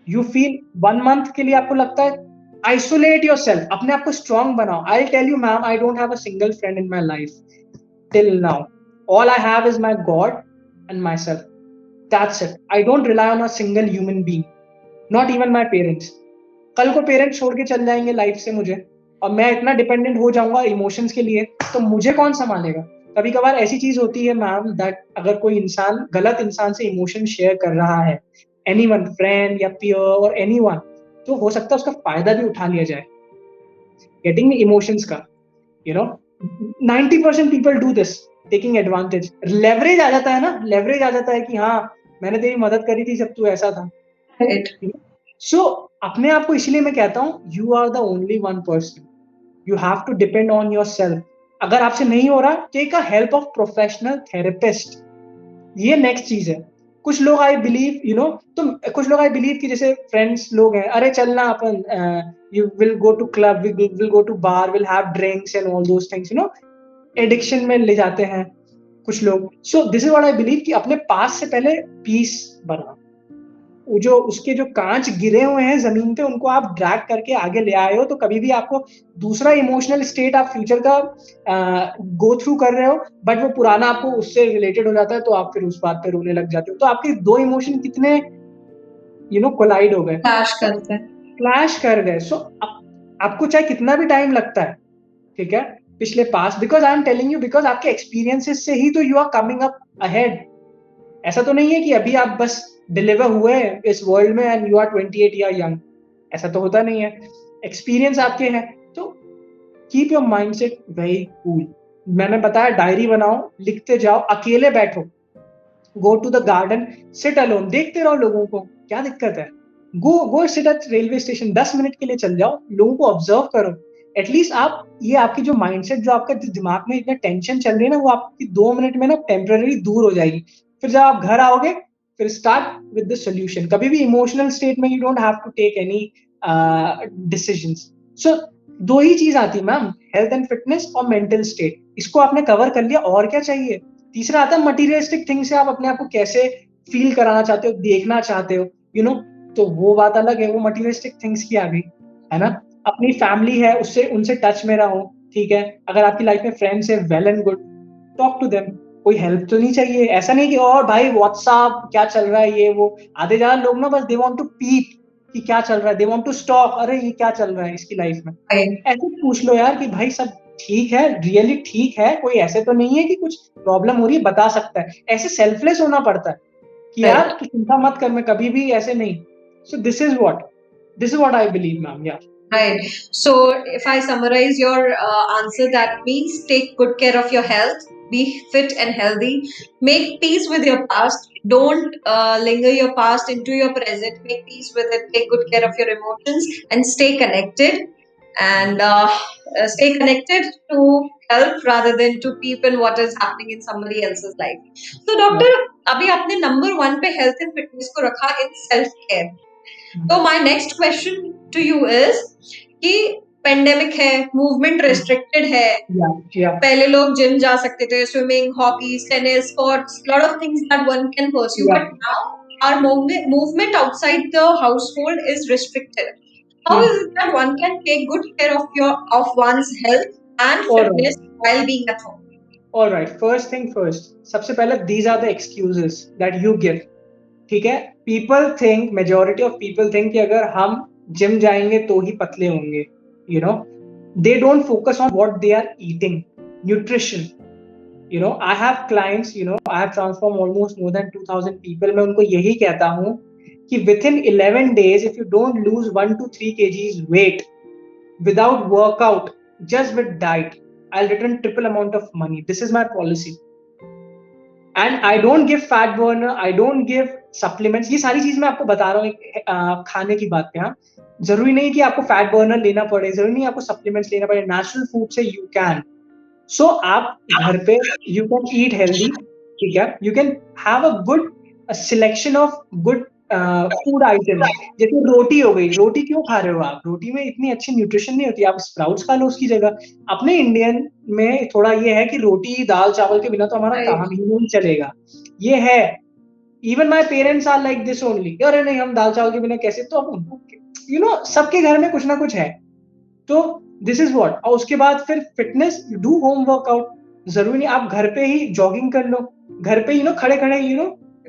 Speaker 2: you feel 1 month के लिए आपको लगता है, आइसोलेट योर सेल्फ, अपने आप को स्ट्रॉन्ग बनाओ। I tell you ma'am, I don't have a single friend in my life till now. All I have is my God and my self, that's it. I don't rely on a single human being, not even my parents. कल को पेरेंट्स छोड़ के चल जाएंगे लाइफ से मुझे, और मैं इतना डिपेंडेंट हो जाऊंगा इमोशंस के लिए, तो मुझे कौन संभालेगा? कभी कभार ऐसी चीज होती है मैम दैट अगर कोई इंसान गलत इंसान से इमोशन शेयर कर रहा है, एनीवन, फ्रेंड या पियर और एनीवन, तो हो सकता है उसका फायदा भी उठा लिया जाए, गेटिंग इमोशंस का। You know 90% people do this, taking advantage. Leverage आ जाता है ना, लेवरेज आ जाता है कि हाँ मैंने तेरी मदद करी थी जब तू ऐसा था।
Speaker 1: Right.
Speaker 2: सो अपने आप को, इसलिए मैं कहता हूँ you are the only one person, you have to depend on your self. अगर आपसे नहीं हो रहा, take a help of professional therapist. ये नेक्स्ट चीज है। कुछ लोग आई बिलीव तो कुछ लोग आई बिलीव कि जैसे फ्रेंड्स लोग हैं, अरे चलना अपन, you will go to club, will go to bar, will have drinks and all those things, addiction में ले जाते हैं कुछ लोग। So this is what I believe कि अपने पास से पहले पीस बनाओ। वो जो उसके जो कांच गिरे हुए हैं जमीन पे, उनको आप ड्रैग करके आगे ले आए हो, तो कभी भी आपको दूसरा इमोशनल स्टेट आप फ्यूचर का गो थ्रू कर रहे हो, बट वो पुराना आपको उससे रिलेटेड हो जाता है, तो आप फिर उस बात पे रोने लग जाते हो। तो आपके दो इमोशन कितने कोलाइड हो गए,
Speaker 1: क्लैश करते हैं।
Speaker 2: क्लैश कर गए। सो आपको चाहे कितना भी टाइम लगता है, ठीक है, पिछले पास, because I am telling you, because आपके एक्सपीरियंसेस से ही तो you are coming up ahead. ऐसा तो नहीं है कि अभी आप बस डिलीवर हुए इस वर्ल्ड में and you are 28 year young, ऐसा तो होता नहीं है। एक्सपीरियंस आपके हैं, तो keep your mindset very cool. मैंने बताया डायरी बनाओ, लिखते जाओ, अकेले बैठो, go to the garden, sit alone, देखते रहो लोगों को, क्या दिक्कत है? Go sit at railway station, 10 minute के लिए चल जाओ, लोगों को ऑब्जर्व करो। एटलीस्ट आप, ये आपकी जो माइंडसेट, जो आपका दिमाग में इतना टेंशन चल रही है ना, वो आपकी 2 मिनट में ना टेम्पररी दूर हो जाएगी। फिर जब आप घर आओगे, फिर स्टार्ट विद द सोल्यूशन। कभी भी इमोशनल स्टेट में you don't have to take any decisions. So दो ही चीज आती है मैम, हेल्थ एंड फिटनेस और मेंटल स्टेट। इसको आपने कवर कर लिया, और क्या चाहिए? तीसरा आता है मटीरियलिस्टिक थिंग से आप अपने आप को कैसे फील कराना चाहते हो, देखना चाहते हो, तो वो बात अलग है, वो मटीरियलिस्टिक थिंग्स की आ गई, है ना। अपनी फैमिली है, उससे उनसे टच में रहो, ठीक है। अगर आपकी लाइफ में फ्रेंड्स है, well and good, talk to them. कोई हेल्प तो नहीं चाहिए, ऐसा नहीं कि और भाई व्हाट्सअप क्या चल रहा है ये वो। आधे ज्यादा लोग ना बस दे वांट टू पीप कि क्या चल रहा है, दे वांट टू स्टॉक, अरे ये क्या चल रहा है इसकी लाइफ में।
Speaker 1: Right.
Speaker 2: ऐसे पूछ लो यार कि भाई सब ठीक है, रियली ठीक है, कोई ऐसे तो नहीं है कि कुछ प्रॉब्लम हो रही है, बता सकता है। ऐसे सेल्फलेस होना पड़ता है कि यार
Speaker 1: Right.
Speaker 2: तू चिंता मत कर, मैं कभी भी ऐसे नहीं। सो this is what I believe ma'am, या
Speaker 1: Right. So, if I summarize your answer, that means take good care of your health, be fit and healthy. Make peace with your past. Don't linger your past into your present. Make peace with it. Take good care of your emotions and stay connected. And stay connected to help rather than to peep in what is happening in somebody else's life. So,
Speaker 2: Yeah.
Speaker 1: doctor, अभी आपने नंबर 1 पे हेल्थ एंड फिटनेस को रखा इन सेल्फ केयर. तो my next question to you is कि पेंडेमिक है, मूवमेंट रेस्ट्रिक्टेड है.
Speaker 2: Yeah. Yeah.
Speaker 1: पहले लोग जिम जा सकते थे, swimming, hockeys, tennis, sports, lot of things that one can pursue,
Speaker 2: Yeah.
Speaker 1: But now our movement outside the household is restricted. How is it that one can take good care of one's health and
Speaker 2: All right.
Speaker 1: fitness while being at home?
Speaker 2: All right. First thing first. सबसे पहले these are the excuses that you give. ठीक है. People think, majority of people think कि अगर हम जिम जाएंगे तो ही पतले होंगे. You know, they don't focus on what they are eating. Nutrition. You know, I have clients. You know, I have transformed almost more than 2,000 people. मैं उनको यही कहता हूँ कि within 11 days, if you don't lose 1 to 3 kgs weight without workout, just with diet, I'll return triple amount of money. This is my policy. And I don't give fat burner, I don't give supplements. ये सारी चीज मैं आपको बता रहा हूँ खाने की बात पे. हाँ, जरूरी नहीं कि आपको फैट बर्नर लेना पड़े, जरूरी नहीं आपको सप्लीमेंट्स लेना पड़े. नेचुरल फूड से यू कैन. सो आप घर पे यू कैन ईट हेल्दी. ठीक है. You can have a good selection of good food item. जैसे रोटी हो गई. रोटी क्यों खा रहे हो आप? रोटी में इतनी अच्छी न्यूट्रिशन नहीं होती. आप स्प्राउट्स खा लो उसकी जगह. अपने इंडियन में थोड़ा ये है कि रोटी दाल चावल के बिना तो हमारा
Speaker 1: Right.
Speaker 2: काम ही नहीं चलेगा. ये है. Even my parents are like this only. अरे नहीं, हम दाल चावल के बिना कैसे? तो यू नो सबके घर में कुछ ना कुछ है. तो दिस इज व्हाट. और उसके बाद फिर फिटनेस, डू होम वर्कआउट. जरूरी नहीं आप घर पे ही जॉगिंग कर लो. घर पे खड़े खड़े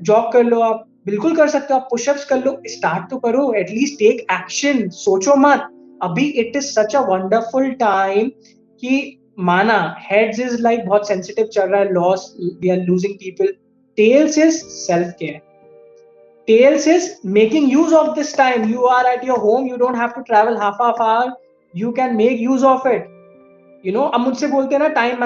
Speaker 2: जॉग कर लो. आप बिल्कुल कर सकते हो. आप पुशअप्स कर लो. स्टार्ट तो करो. At least take action. सोचो मत. अभी it is such a wonderful time कि माना हेड्स इज लाइक बहुत सेंसिटिव चल रहा है. Loss, we are losing people. Tails is self care. Tails is making use of this time. You are at your home. You don't have to travel half hour. You can make use of it. अब मुझसे बोलते हैं ना टाइम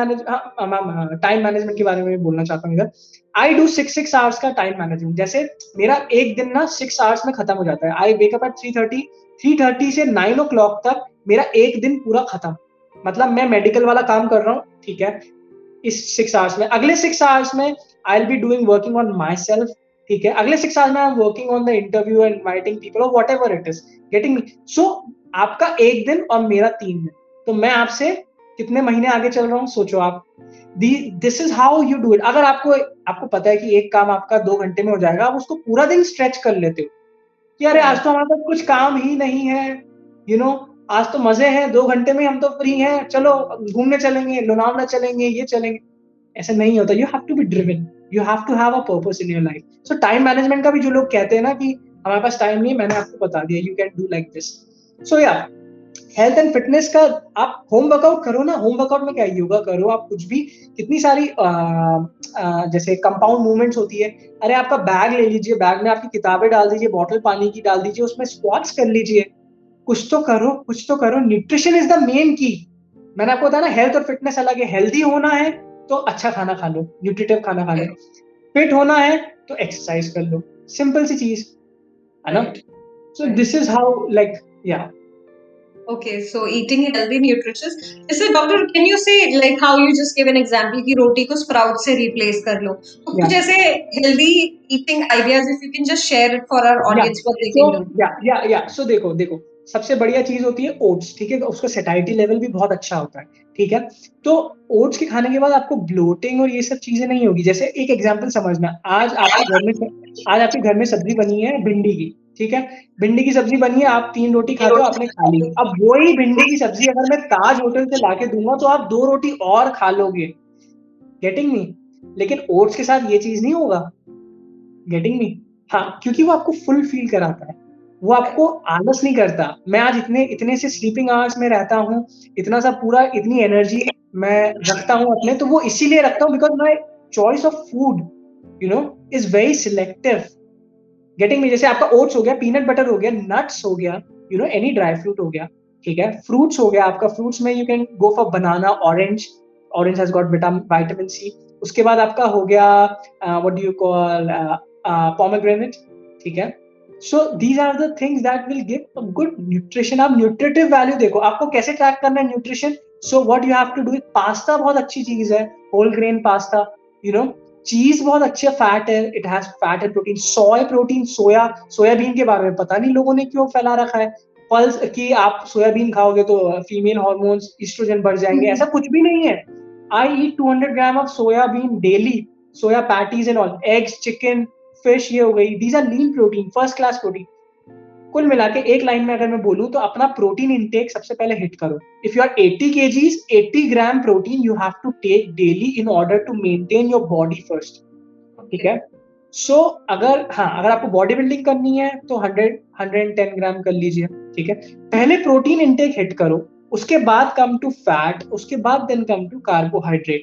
Speaker 2: मैनेजमेंट के बारे में बोलना चाहता हूँ इधर. आई डू 6 आवर्स का टाइम मैनेजमेंट. जैसे मेरा एक दिन ना 6 आवर्स में खत्म हो जाता है. आई वेक अप एट 3:30 से 9 o'clock तक मेरा एक दिन पूरा खत्म. मतलब मैं मेडिकल वाला काम कर रहा हूँ. ठीक है. इस 6 आवर्स में, अगले 6 आवर्स में I will be doing working on myself. ठीक है. अगले 6 आवर्स में I am working on the interview and inviting people और whatever it is. Getting. So आपका एक दिन और मेरा 3 दिन. तो मैं आपसे कितने महीने आगे चल रहा हूँ सोचो आप. This is how you do it. अगर आपको पता है कि एक काम आपका 2 घंटे में हो जाएगा, आप उसको पूरा दिन स्ट्रेच कर लेते हो कि अरे आज तो हमारे पास कुछ काम ही नहीं है. आज तो मजे हैं, 2 घंटे में हम तो फ्री हैं, चलो घूमने चलेंगे, लोनावला चलेंगे, ये चलेंगे. ऐसा नहीं होता. You have to be driven. You have to have a purpose in your life. So time management का भी जो लोग कहते हैं ना कि हमारे पास टाइम नहीं, मैंने आपको बता दिया. You can do like this. So या हेल्थ एंड फिटनेस का आप होम वर्कआउट करो ना. होम वर्कआउट में क्या, योगा करो आप. कुछ भी, कितनी सारी जैसे कंपाउंड मूवमेंट्स होती है. अरे आपका बैग ले लीजिए, बैग में आपकी किताबें डाल दीजिए, बॉटल पानी की डाल दीजिए, उसमें स्क्वाट्स कर लीजिए. कुछ तो करो, कुछ तो करो. न्यूट्रिशन इज द मेन की. मैंने आपको बताया ना, हेल्थ और फिटनेस अलग है. हेल्दी होना है तो अच्छा खाना खा लो, न्यूट्रिटिव खाना खा लो. फिट होना है तो एक्सरसाइज कर लो. सिंपल सी चीज है ना. सो दिस इज हाउ लाइक या.
Speaker 1: Okay, so eating healthy, nutritious. जैसे doctor, can you say like how you just gave an example कि रोटी को स्प्राउट से रिप्लेस कर लो. तो कुछ ऐसे healthy eating ideas if you can just share it for our audience what they can do.
Speaker 2: या सो देखो सबसे बढ़िया चीज होती है ओट्स. ठीक है. उसका सेटाइटी लेवल भी बहुत अच्छा होता है. ठीक है. तो ओट्स के खाने के बाद आपको ब्लोटिंग और ये सब चीजें नहीं होगी. जैसे एक एग्जांपल समझना. आज आपके घर में सब्जी बनी है भिंडी की. ठीक है. भिंडी की सब्जी बनी है, आप 3 रोटी खाते हो, आपने खा ली. अब वही भिंडी की सब्जी अगर मैं ताज होटल से लाके दूंगा तो आप 2 रोटी और खा लोगे. Getting me. लेकिन ओट्स के साथ ये चीज नहीं होगा. Getting me. हाँ, क्योंकि वो आपको फुल फील कराता है. वो आपको आलस नहीं करता. मैं आज इतने से स्लीपिंग आवर्स में रहता हूँ, इतना सा पूरा इतनी एनर्जी मैं रखता हूँ अपने. तो वो इसीलिए रखता हूँ because my choice of food is very selective. Getting me. जैसे आपका ओट्स हो गया, पीनट बटर हो गया, नट्स हो गया, एनी ड्राई फ्रूट हो गया. ठीक है. फ्रूट्स हो गया आपका. फ्रूट्स में you can go for banana, orange, orange has got vitamin C. उसके बाद आपका हो गया what do you call pomegranate, ठीक है। So these are the things that will give a good nutrition. आप न्यूट्रिटिव वैल्यू देखो, आपको कैसे ट्रैक करना है nutrition. So what you have to do, pasta बहुत अच्छी चीज है, whole grain pasta, you know. Cheese बहुत अच्छे फैट है, it has fat and protein. Soya protein, soybean के बारे में पता नहीं लोगों ने क्यों फैला रखा है पल्स कि आप सोयाबीन खाओगे तो फीमेल हार्मोन्स एस्ट्रोजन बढ़ जाएंगे, ऐसा कुछ भी नहीं है। I eat 200 gram of soybean daily, soya patties and all, eggs, chicken, fish, ये हो गई, these are lean protein, first class protein. कुल मिला के एक लाइन में अगर मैं बोलूं तो अपना प्रोटीन इंटेक सबसे पहले हिट करो। If you are 80 kgs, 80 gram protein you have to take daily in order to maintain your body first, ठीक है। सो अगर आपको बॉडी बिल्डिंग करनी है तो 110 ग्राम कर लीजिए, ठीक है। पहले प्रोटीन इंटेक हिट करो, उसके बाद कम टू फैट, उसके बाद देन कम टू कार्बोहाइड्रेट,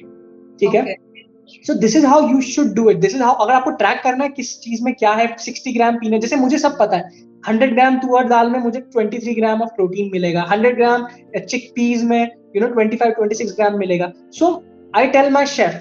Speaker 2: ठीक है। So this is how you should do it, this is how. अगर आपको ट्रैक करना है किस चीज में क्या है, 60 ग्राम पीने, जैसे मुझे सब पता है, 100 ग्राम तुअर दाल में मुझे 23 ग्राम ऑफ प्रोटीन मिलेगा, 100 ग्राम चिक पीज में 25-26 ग्राम मिलेगा। सो आई टेल माई शेफ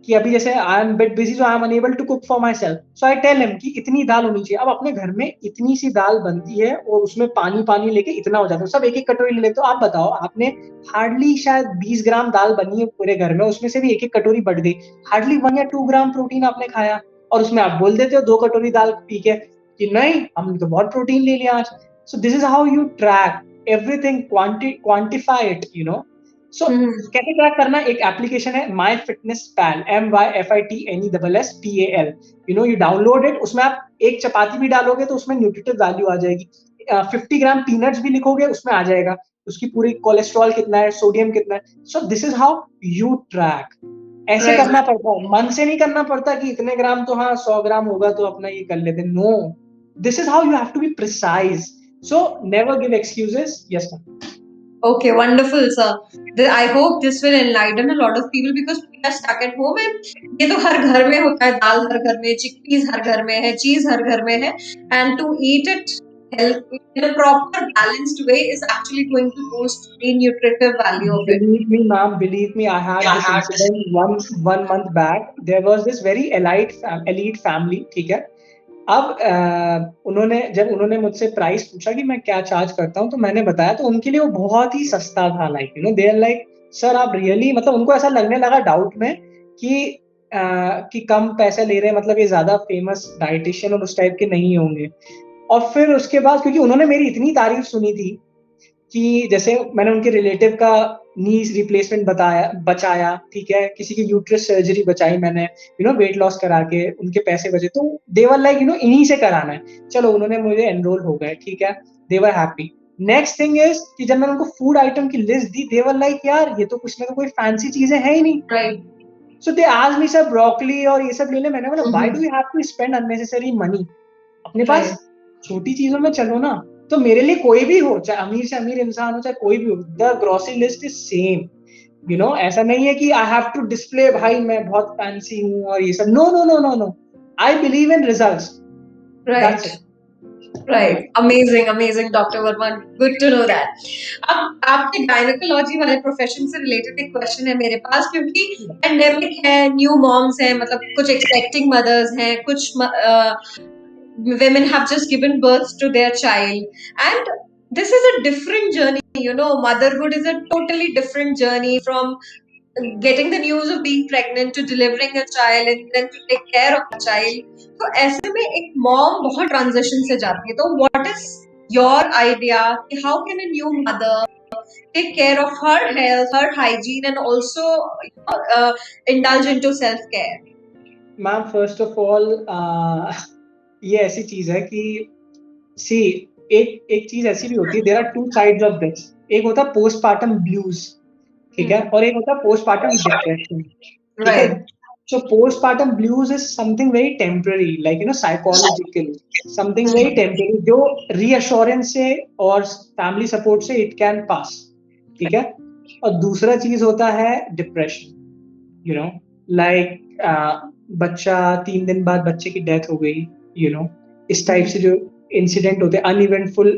Speaker 2: कि अभी जैसे I am bit busy, so I am unable to cook for my self, so I tell him कि इतनी दाल होनी चाहिए। अब अपने घर में इतनी सी दाल बनती है और उसमें पानी पानी लेके इतना हो जाता है, सब एक एक कटोरी ले लेते हो। आप बताओ, आपने हार्डली शायद 20 ग्राम दाल बनी है पूरे घर में, उसमें से भी एक एक कटोरी बढ़ गई, हार्डली 1 या 2 ग्राम प्रोटीन आपने खाया, और उसमें आप बोल देते हो 2 कटोरी दाल पी के कि नहीं हमने तो बहुत प्रोटीन ले लिया आज। So this is how you track everything, quantify it, you know. So कैसे ट्रैक करना, एक एप्लीकेशन है my fitness pal, MyFitnessPal, you download it. उसमें आप एक चपाती भी डालोगे तो उसमें न्यूट्रिटिव वैल्यू आ जाएगी, 50 ग्राम पीनट्स भी लिखोगे उसमें आ जाएगा, उसकी पूरी कोलेस्ट्रॉल कितना है, सोडियम कितना है। So this is how you track. ऐसे करना पड़ता है, मन से नहीं करना पड़ता कि इतने ग्राम तो हाँ 100 ग्राम होगा तो अपना ये कर लेते, no, this is how you have to be precise. So never give excuses. Yes ma'am.
Speaker 1: Okay, wonderful, sir. I hope this will enlighten a lot of people because we are stuck at home and ये तो हर घर में होता है, दाल हर घर में, चिकपीस हर घर में है, चीज हर घर में है, and to eat it in a proper balanced way is actually going to boost the nutritive value of it.
Speaker 2: Believe me, ma'am, believe me, I had this incident one month back. There was this very elite family, ठीक है। अब उन्होंने मुझसे प्राइस पूछा कि मैं क्या चार्ज करता हूँ, तो मैंने बताया, तो उनके लिए वो बहुत ही सस्ता था, like they are like sir आप रियली, मतलब उनको ऐसा लगने लगा डाउट में कि कम पैसे ले रहे हैं, मतलब ये ज्यादा फेमस डाइटिशियन और उस टाइप के नहीं होंगे। और फिर उसके बाद क्योंकि उन्होंने मेरी इतनी तारीफ सुनी थी कि जैसे मैंने उनके रिलेटिव का नीज रिप्लेसमेंट बचाया, ठीक है, किसी की यूट्रस सर्जरी बचाई मैंने, वेट लॉस करा के उनके पैसे बचे, तो दे वर लाइक इन्हीं से कराना है, चलो उन्होंने मुझे एनरोल हो गए, ठीक है, they were happy. Next thing is कि जब मैंने उनको फूड आइटम की लिस्ट दी, दे वर लाइक यार ये तो कुछ ना तो कोई फैंसी चीजें है ही नहीं,
Speaker 1: Right.
Speaker 2: So they asked me sir broccoli और ये सब ले ले। मैंने बोला why do you have to spend unnecessary money, अपने पास छोटी चीजों में चलो ना। तो मेरे लिए कोई भी हो, चाहे अमीर से अमीर इंसान हो, चाहे कोई भी हो, the grocery list is same, ऐसा नहीं है कि आई हैव टू डिस्प्ले भाई मैं बहुत फैंसी हूँ और ये सब, no no no no no, I believe in results, that's it.
Speaker 1: Right. Amazing, amazing, Dr. Verma. Good to know that. अब आपके गायनेकोलॉजी वाले प्रोफेशन से रिलेटेड एक क्वेश्चन है मेरे पास, क्योंकि पेंडेमिक है, न्यू मॉम्स हैं, मतलब कुछ एक्सपेक्टिंग मदर्स हैं, कुछ women have just given birth to their child, and this is a different journey. Motherhood is a totally different journey from getting the news of being pregnant to delivering a child and then to take care of the child. तो ऐसे में एक मॉम बहुत ट्रांजिशन से जाती है, तो व्हाट इज योर आइडिया कि how can a new mother take care of her health, her hygiene, and also indulge into self care?
Speaker 2: Ma'am first of all ये ऐसी चीज है कि सी एक एक चीज ऐसी भी होती है, there are two sides of this. एक होता है पोस्टपार्टम ब्लूज, ठीक है, और एक होता है पोस्टपार्टम डिप्रेशन, ठीक है। So postpartum blues is something very temporary, like psychologically something very temporary, जो रीअश्योरेंस से और फैमिली सपोर्ट से इट कैन पास, ठीक है। और दूसरा चीज होता है डिप्रेशन, लाइक बच्चा 3 दिन बाद बच्चे की डेथ हो गई, इस टाइप से जो इंसिडेंट होते हैं, अनइवेंटफुल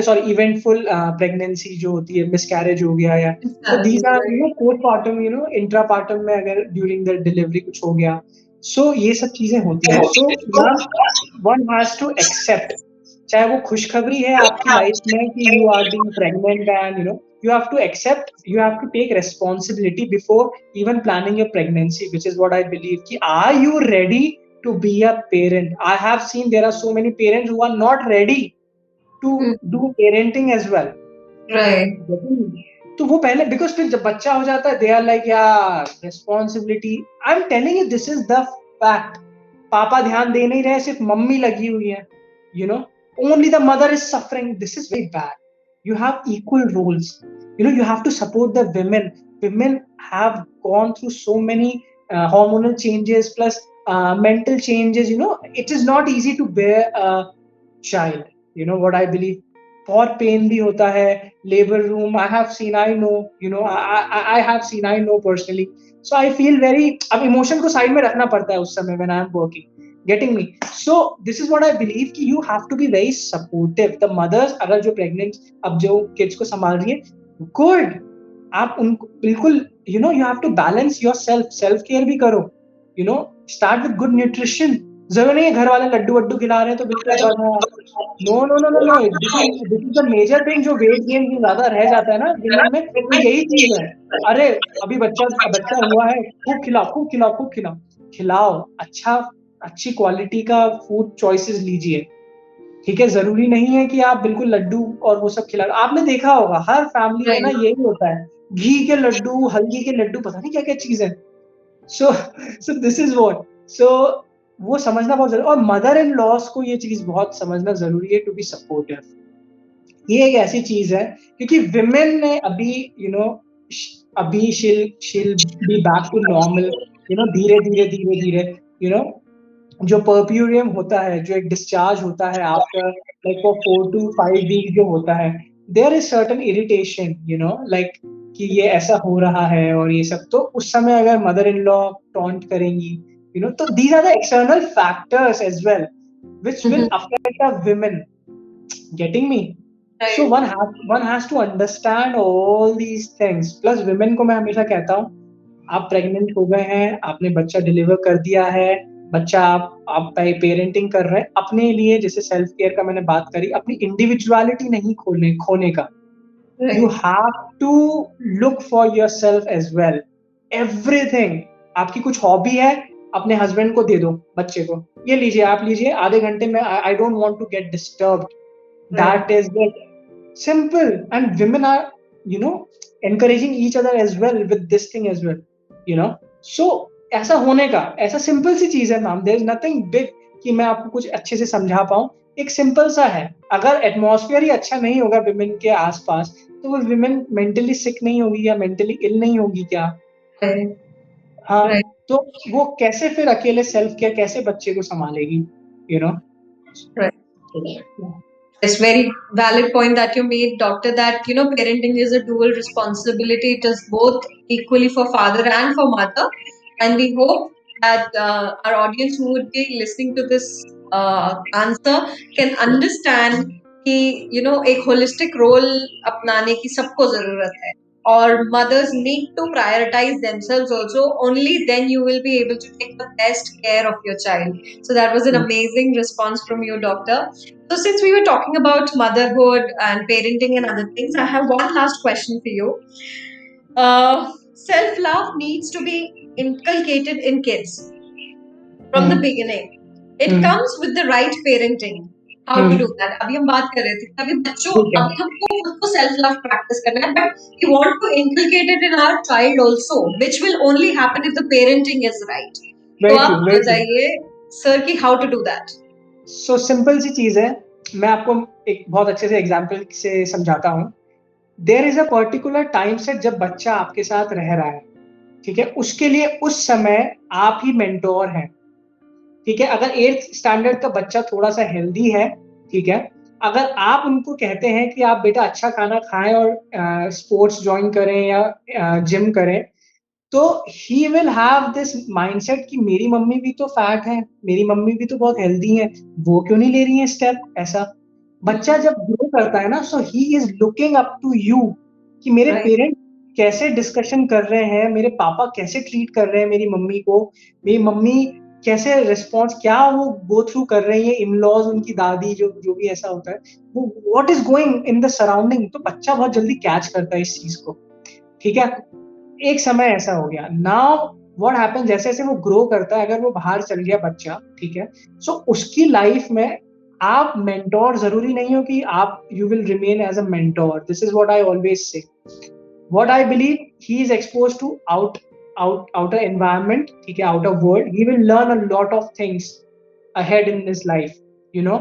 Speaker 2: सॉरी इवेंटफुल प्रेगनेंसी जो होती है, मिसकैरेज हो गया या तो दीज आर पोस्टपार्टम इंट्रापार्टम में अगर ड्यूरिंग द डिलीवरी कुछ हो गया, सो ये सब चीजें होती हैं। So one has to accept, चाहे वो खुशखबरी है आपकी लाइफ में कि you are being pregnant and you have to accept, you have to take responsibility before even planning your pregnancy, which is what I believe ki are you ready to be a parent. I have seen there are so many parents who are not ready to do parenting as well,
Speaker 1: right?
Speaker 2: तो वो पहले बिकॉज फिर जब बच्चा हो जाता है दे आर लाइक यार responsibility, I am telling you this is the fact. पापा ध्यान दे नहीं रहे, सिर्फ मम्मी लगी हुई है, you know only the mother is suffering, this is very bad. You have equal roles, you have to support the women have gone through so many hormonal changes plus mental changes, it is not easy to bear a child, what I believe, बहुत पेन भी होता है, labour room I have scene, I know, I have scene, I know personally, so I feel very, अब इमोशन को साइड में रखना पड़ता है उस समय when I am working, getting me, so this is what I believe कि you have to be very supportive, the mothers अगर जो pregnant अब जो kids को संभाल रही है, good, आप उनको बिल्कुल you have to balance yourself, self care भी करो, start with good nutrition, जरूरी नहीं है घर वाले लड्डू वड्डू खिला रहे हैं तो बिल्कुल no no no no no, this is the major thing, जो वेट गेन जो ज्यादा रह जाता है ना विमेन में, तो यही चीज है। अरे अभी बच्चा बच्चा हुआ है, खूब खिलाओ खूब खिलाओ खूब खिलाओ, खिलाओ, अच्छी क्वालिटी का फूड चॉइसेस लीजिए, ठीक है, जरूरी नहीं है कि आप बिल्कुल लड्डू और वो सब खिला, आपने देखा होगा हर फैमिली में ना यही होता है, घी के लड्डू, हल्दी के लड्डू, पता नहीं क्या क्या चीज है। सो दिस इज व्हाट, सो वो समझना बहुत जरूरी, और मदर इन लॉस को ये चीज बहुत समझना जरूरी है टू बी सपोर्टिव। ये एक ऐसी चीज है क्योंकि विमेन ने अभी अभी she'll be back to normal, धीरे धीरे धीरे धीरे, जो पर्प्यूरियम होता है, जो एक डिस्चार्ज होता है after like for 4 to 5 week जो होता है, there is certain irritation, like कि ये ऐसा हो रहा है और ये सब, तो उस समय अगर मदर इन लॉ टॉन्ट करेंगी, तो these are the external factors as well which will affect a women, getting me,
Speaker 1: Right.
Speaker 2: so one has to understand all these things, plus women को मैं हमेशा कहता हूँ, आप प्रेग्नेंट हो गए हैं, आपने बच्चा डिलीवर कर दिया है, बच्चा आप पेरेंटिंग कर रहे हैं अपने लिए, जैसे सेल्फ केयर का मैंने बात करी, अपनी इंडिविजुअलिटी नहीं खोने का, you have to look for yourself as well, everything, आपकी कुछ हॉबी है, अपने हस्बैंड को दे दो, बच्चे को ये लीजिए, आप लीजिए, आधे घंटे में, I don't want to get disturbed, that is the simple, and women are encouraging each other as well with this thing as well, so ऐसा होने का, ऐसा सिंपल सी चीज है ma'am, there is nothing big कि मैं आपको कुछ अच्छे से समझा पाऊं, एक सिंपल सा है, अगर एटमॉस्फेयर ही अच्छा नहीं होगा विमेन के आसपास, तो वो विमेन मेंटली सिक नहीं होगी या मेंटली इल नहीं होगी क्या? हाँ, तो वो कैसे फिर अकेले सेल्फ केयर, कैसे बच्चे को संभालेगी,
Speaker 1: It's very valid point that you made, doctor, that parenting is a dual responsibility. It is both equally for father and for mother, and we hope that our audience who would be listening to this answer can understand कि एक holistic role अपनाने की सबको जरूरत है, और mothers need to prioritize themselves also, only then you will be able to take the best care of your child. So that was an amazing response from you, doctor. So since we were talking about motherhood and parenting and other things, I have one last question for you. Self-love needs to be inculcated in kids from the beginning. It comes with the right parenting. How to do that? अभी हम बात कर रहे थे अभी बच्चों, अभी हमको खुद को self love practice करना है, but we want to inculcate it in our child also, which will only happen if the parenting is right. तो आप बताइए सर कि how to do that?
Speaker 2: So simple सी चीज है, मैं आपको एक बहुत अच्छे से एग्जाम्पल से समझाता हूँ। There is a particular time set जब बच्चा आपके साथ रह रहा है, ठीक है, उसके लिए उस समय आप ही मेंटोर हैं, ठीक है। अगर 8th स्टैंडर्ड का बच्चा थोड़ा सा हेल्दी है, ठीक है, अगर आप उनको कहते हैं कि आप बेटा अच्छा खाना खाएं और स्पोर्ट्स ज्वाइन करें या जिम करें, तो he will have this mindset कि मेरी मम्मी भी तो फैट है, मेरी मम्मी भी तो बहुत हेल्दी है, वो क्यों नहीं ले रही है स्टेप, ऐसा, बच्चा जब ग्रो करता है ना, so he is looking up to you कि मेरे
Speaker 1: राइट।
Speaker 2: पेरेंट्स कैसे डिस्कशन कर रहे हैं, मेरे पापा कैसे ट्रीट कर रहे हैं मेरी मम्मी को, मेरी मम्मी कैसे रिस्पॉन्स, क्या वो गो थ्रू कर रही है, इन लॉज, उनकी दादी, जो जो भी ऐसा होता है, वो what is going in the surrounding. तो बच्चा बहुत जल्दी कैच करता है इस चीज को, ठीक है। एक समय ऐसा हो गया, नाउ व्हाट हैपन, जैसे जैसे वो ग्रो करता है, अगर वो बाहर चल गया बच्चा, ठीक है, सो उसकी लाइफ में आप मेंटोर जरूरी नहीं हो कि आप you will remain as a mentor. This is what I always say, what I believe, he is exposed to outer environment, ठीक है, outer world, he will learn a lot of things ahead in his life, you know।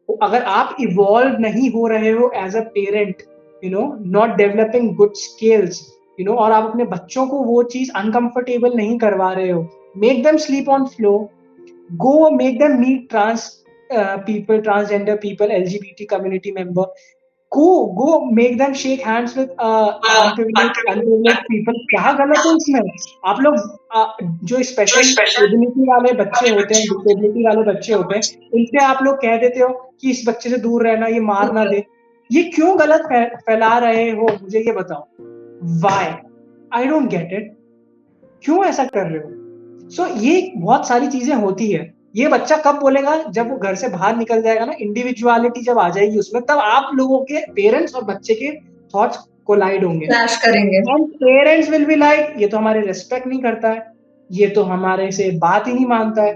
Speaker 2: तो अगर आप इवॉल्व नहीं हो रहे हो as a parent, you know, not developing good skills, you know, और आप अपने बच्चों को वो चीज अनकंफर्टेबल नहीं करवा रहे हो, make them sleep on flow, go make them meet people, transgender people, LGBT community member, go make them shake hands with unprivileged people। क्या गलत है इसमें? आप लोग जो स्पेशल एबिलिटी वाले बच्चे होते हैं, डिसेबिलिटी वाले बच्चे होते हैं, उनसे आप लोग कह देते हो कि इस बच्चे से दूर रहना, ये मार ना दे। ये क्यों गलत फैला रहे हो, मुझे ये बताओ। Why? I don't get it, क्यों ऐसा कर रहे हो? सो ये बहुत सारी चीजें होती है। ये बच्चा कब बोलेगा? जब वो घर से बाहर निकल जाएगा ना, इंडिविजुअलिटी जब आ जाएगी उसमें, तब आप लोगों के पेरेंट्स और बच्चे के थॉट्स कोलाइड होंगे।
Speaker 1: क्लैश करेंगे।
Speaker 2: And parents will be like, ये तो हमारे रिस्पेक्ट नहीं करता है, ये तो हमारे से बात ही नहीं मानता है।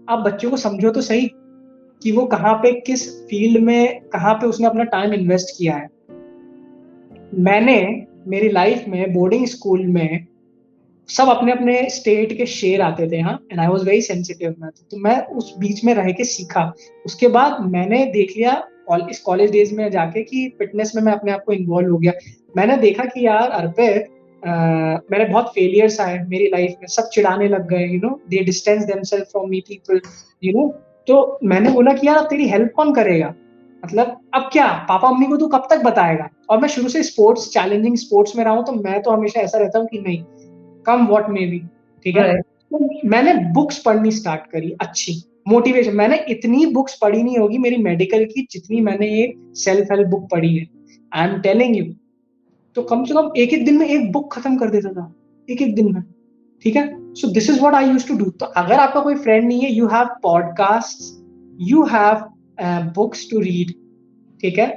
Speaker 2: आप बच्चों को समझो तो सही कि वो कहाँ पे, किस फील्ड में, कहाँ पे उसने अपना टाइम इन्वेस्ट किया है। मैंने मेरी लाइफ में बोर्डिंग स्कूल में सब अपने अपने स्टेट के शेर आते थे, हाँ, and I was very sensitive man, तो मैं उस बीच में रह के सीखा। उसके बाद मैंने देख लिया इस कॉलेज डेज में जाके कि फिटनेस में मैं अपने आप को इन्वॉल्व हो गया। मैंने देखा कि यार अर्पित, मैंने बहुत फेलियर्स आए मेरी लाइफ में, सब चिढ़ाने लग गए, you know, they distance themselves from me people, you know. तो मैंने बोला कि यार तेरी हेल्प कौन करेगा, मतलब अब क्या, पापा मम्मी को तू कब तक बताएगा? और मैं शुरू से स्पोर्ट्स, चैलेंजिंग स्पोर्ट्स में रहा हूँ, तो मैं तो हमेशा ऐसा रहता हूँ कि नहीं, कम व्हाट मे बी, ठीक है।
Speaker 1: राइट।
Speaker 2: तो मैंने बुक्स पढ़नी स्टार्ट करी, अच्छी मोटिवेशन। मैंने इतनी बुक्स पढ़ी नहीं होगी मेरी मेडिकल की जितनी मैंने ये सेल्फ हेल्प बुक पढ़ी है, आई एम टेलिंग यू। तो कम से कम एक एक दिन में एक बुक खत्म कर देता था, एक एक दिन में, ठीक है। So this is what I used to do. तो अगर आपका कोई फ्रेंड नहीं है, you have podcast, you have books to read, ठीक है।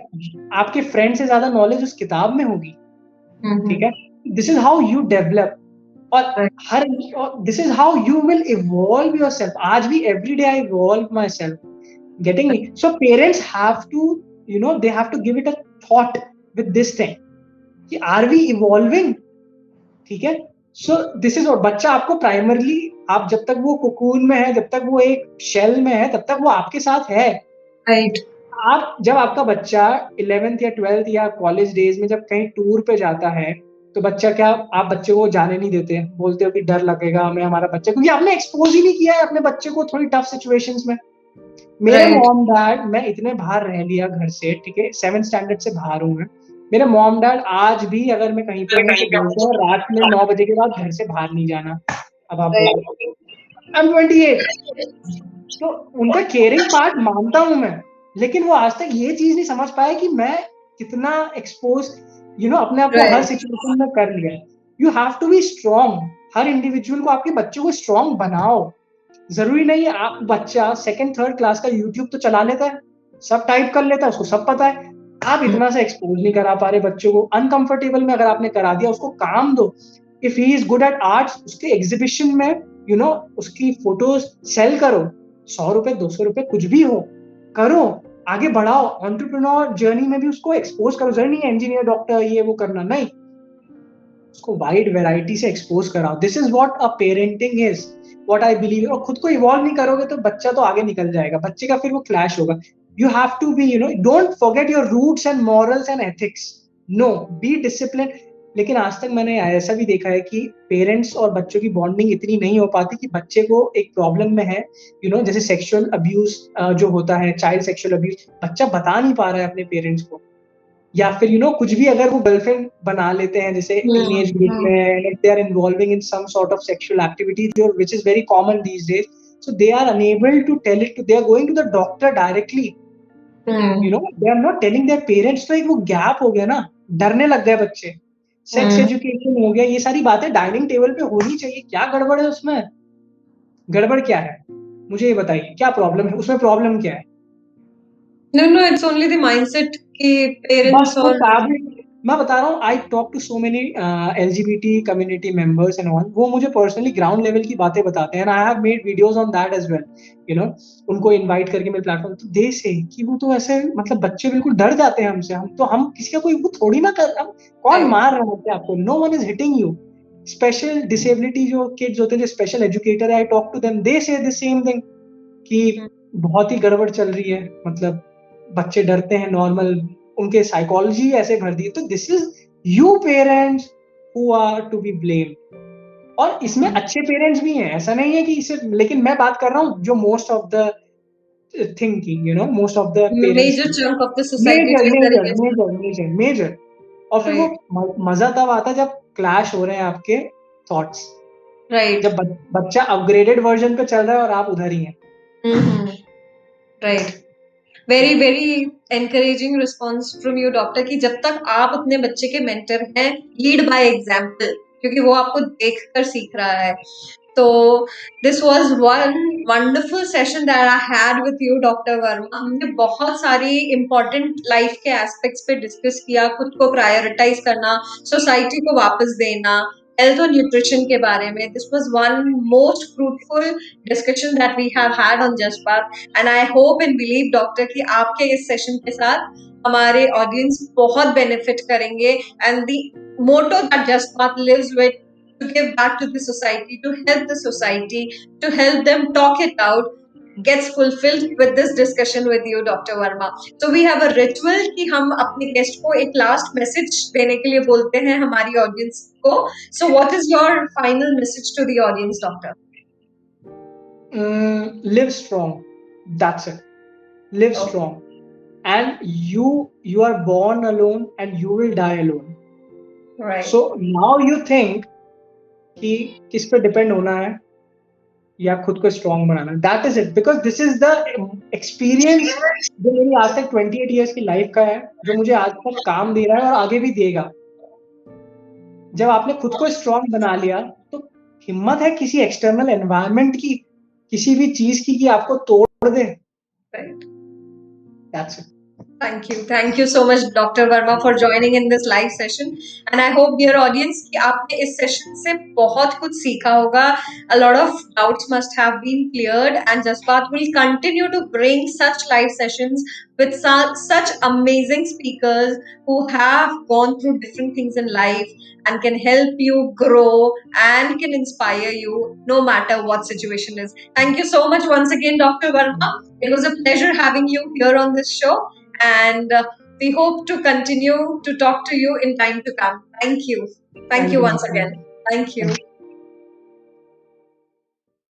Speaker 2: आपके फ्रेंड से ज्यादा नॉलेज उस किताब में होगी, ठीक है। This is how you develop. और हर, this is how you will evolve yourself. आज भी every day I evolve myself, getting me. So parents have to, you know, they have to give it a thought with this thing कि आर वी इवॉल्विंग, ठीक है। सो दिस इज, और बच्चा आपको प्राइमरली, आप जब तक वो कोकून में है, जब तक वो एक शेल में है, तब तक वो आपके साथ है।
Speaker 1: राइट।
Speaker 2: आप, जब आपका बच्चा 11th या 12th या कॉलेज डेज में जब कहीं टूर पे जाता है, तो बच्चा क्या, आप बच्चे को जाने नहीं देते, बोलते हो कि डर लगेगा हमें हमारा बच्चा, क्योंकि आपने एक्सपोज ही नहीं किया है अपने बच्चे को थोड़ी टफ सिचुएशंस में। मेरे
Speaker 1: राइट।
Speaker 2: मॉम डैड, मैं इतने बाहर रह लिया घर से, ठीक है, 7th स्टैंडर्ड से बाहर हूँ मैं। मेरे मॉम डैड आज भी अगर मैं कहीं पे हूँ तो बोलते हैं रात में 9 बजे के बाद घर से बाहर नहीं जाना। अब आप बोलो, आई एम 28। तो उनका केयरिंग पार्ट मानता हूं मैं, लेकिन वो आज तक ये चीज नहीं समझ पाया कि मैं कितना एक्सपोज, यू नो, अपने आप को हर सिचुएशन में कर लिया। You have to be strong. हर इंडिविजुअल को, आपके बच्चे को स्ट्रांग बनाओ। जरूरी नहीं है आप, बच्चा सेकंड थर्ड क्लास का यूट्यूब तो चला लेता है, सब टाइप कर लेता है, उसको सब पता है। आप इतना सा एक्सपोज नहीं करा पा रहे बच्चों को, अनकंफर्टेबल में अगर आपने करा दिया, उसको काम दो। If he is good at arts, उसके एग्जीबिशन में, यू नो, उसकी फोटोज सेल करो, 100 रुपए 200 रुपए कुछ भी हो, करो, आगे बढ़ाओ। एंटरप्रेन्योर जर्नी में भी उसको एक्सपोज करो। जरूरी नहीं है इंजीनियर डॉक्टर ये वो करना, नहीं, उसको वाइड वैरायटी से एक्सपोज कराओ। This is what a parenting is, what I believe. और खुद को इवॉल्व नहीं करोगे तो बच्चा तो आगे निकल जाएगा, बच्चे का फिर वो क्लैश होगा। You have to be, you know, don't forget your roots and morals and ethics, no, be discipline. लेकिन आज तक मैंने ऐसा भी देखा है कि पेरेंट्स और बच्चों की बॉन्डिंग इतनी नहीं हो पाती कि बच्चे को एक प्रॉब्लम में है, यू नो, जैसे सेक्सुअल अब्यूज जो होता है, चाइल्ड सेक्सुअल अब्यूज, बच्चा बता नहीं पा रहा है अपने पेरेंट्स को। या फिर, यू नो, कुछ भी अगर वो गर्लफ्रेंड बना लेते हैं जैसे टीनेज ग्रुप में, like they are involving in some sort of sexual activity, जो which is very common these days, so they are unable to tell it to, they are going to the doctor directly, they are not telling their parents. तो एक वो गैप हो गया ना, डरने लग गए बच्चे। सेक्स एजुकेशन हो गया, ये सारी बातें डाइनिंग टेबल पे होनी चाहिए। क्या गड़बड़ है उसमें? गड़बड़ क्या है मुझे ये बताइए, क्या प्रॉब्लम है उसमें? प्रॉब्लम क्या है?
Speaker 1: No, it's only the mindset कि
Speaker 2: बस
Speaker 1: parents
Speaker 2: वो
Speaker 1: और
Speaker 2: मैं बता रहा हूँ, I talk to so many LGBT community members and all. वो मुझे पर्सनली ग्राउंड लेवल की बातें बताते हैं, I have made videos on that as well, उनको इनवाइट करके मेरे प्लेटफॉर्म। तो दे से कि वो तो ऐसे, मतलब बच्चे बिल्कुल डर जाते हैं हमसे। हम किसी का कोई वो थोड़ी ना कर, हम कौन मार रहा है आपको? No one is hitting you. Special disability जो किड्स होते हैं, जो स्पेशल एजुकेटर है, I talk to them, they say the same thing कि बहुत ही गड़बड़ चल रही है, मतलब बच्चे डरते हैं नॉर्मल, उनके साइकोलॉजी ऐसे भर दी। तो this is you parents who are to be blame. और इसमें अच्छे पेरेंट्स भी हैं, ऐसा नहीं है कि इसे, लेकिन मैं बात कर रहा हूँ जो मोस्ट ऑफ द थिंग की, most of the parents
Speaker 1: major
Speaker 2: की।
Speaker 1: chunk of the society
Speaker 2: major
Speaker 1: जिस
Speaker 2: मेजर
Speaker 1: तरीके से
Speaker 2: मेजर मेजर मेजर। और फिर वो
Speaker 1: right
Speaker 2: मजा तब आता है जब क्लैश हो रहे हैं आपके थॉट्स,
Speaker 1: right
Speaker 2: जब बच्चा अपग्रेडेड वर्जन पे चल रहा है और आप उधर ही हैं।
Speaker 1: right very very encouraging response from you doctor कि जब तक आप अपने बच्चे के मेंटर हैं, लीड बाय एग्जाम्पल, क्योंकि वो आपको देखकर सीख रहा है। तो this was one wonderful session that I had with you doctor Verma. हमने बहुत सारी इंपॉर्टेंट लाइफ के एस्पेक्ट्स पे डिस्कस किया, खुद को प्रायोरिटाइज करना, सोसाइटी को वापस देना, हेल्थ और न्यूट्रिशन के बारे में। This was one most fruitful discussion that we have had on just Baat. And I hope and believe doctor कि आपके इस सेशन के साथ हमारे ऑडियंस बहुत बेनिफिट करेंगे। And the motto that just Baat lives with, to give back to the society, to help the society, to help them talk it out, gets fulfilled with this discussion with you, Dr. Verma. So we have a ritual कि हम अपने गेस्ट को एक लास्ट मैसेज देने के लिए बोलते हैं हमारी ऑडियंस को. So what is your final message to the audience, Doctor?
Speaker 2: Live strong. That's it. Live strong. And you are born alone and you will die alone.
Speaker 1: Right.
Speaker 2: So now you think कि किस पे डिपेंड होना है या खुद को strong banana. That is it, because this is the experience जो मेरी आज तक 28 ईयर्स की लाइफ का है, जो मुझे आज तक काम दे रहा है और आगे भी देगा। जब आपने खुद को स्ट्रॉन्ग बना लिया तो हिम्मत है किसी एक्सटर्नल एनवायरनमेंट की, किसी भी चीज की कि आपको तोड़ दे।
Speaker 1: Right.
Speaker 2: That's it.
Speaker 1: Thank you so much, Dr. Verma, for joining in this live session. And I hope, dear audience, कि आपने इस सेशन से बहुत कुछ सीखा होगा. A lot of doubts must have been cleared, and Jaspat will continue to bring such live sessions with such amazing speakers who have gone through different things in life and can help you grow and can inspire you no matter what situation is. Thank you so much once again, Dr. Verma. It was a pleasure having you here on this show. And we hope to continue to talk to you in time to come. Thank you. Thank you once again. Thank you.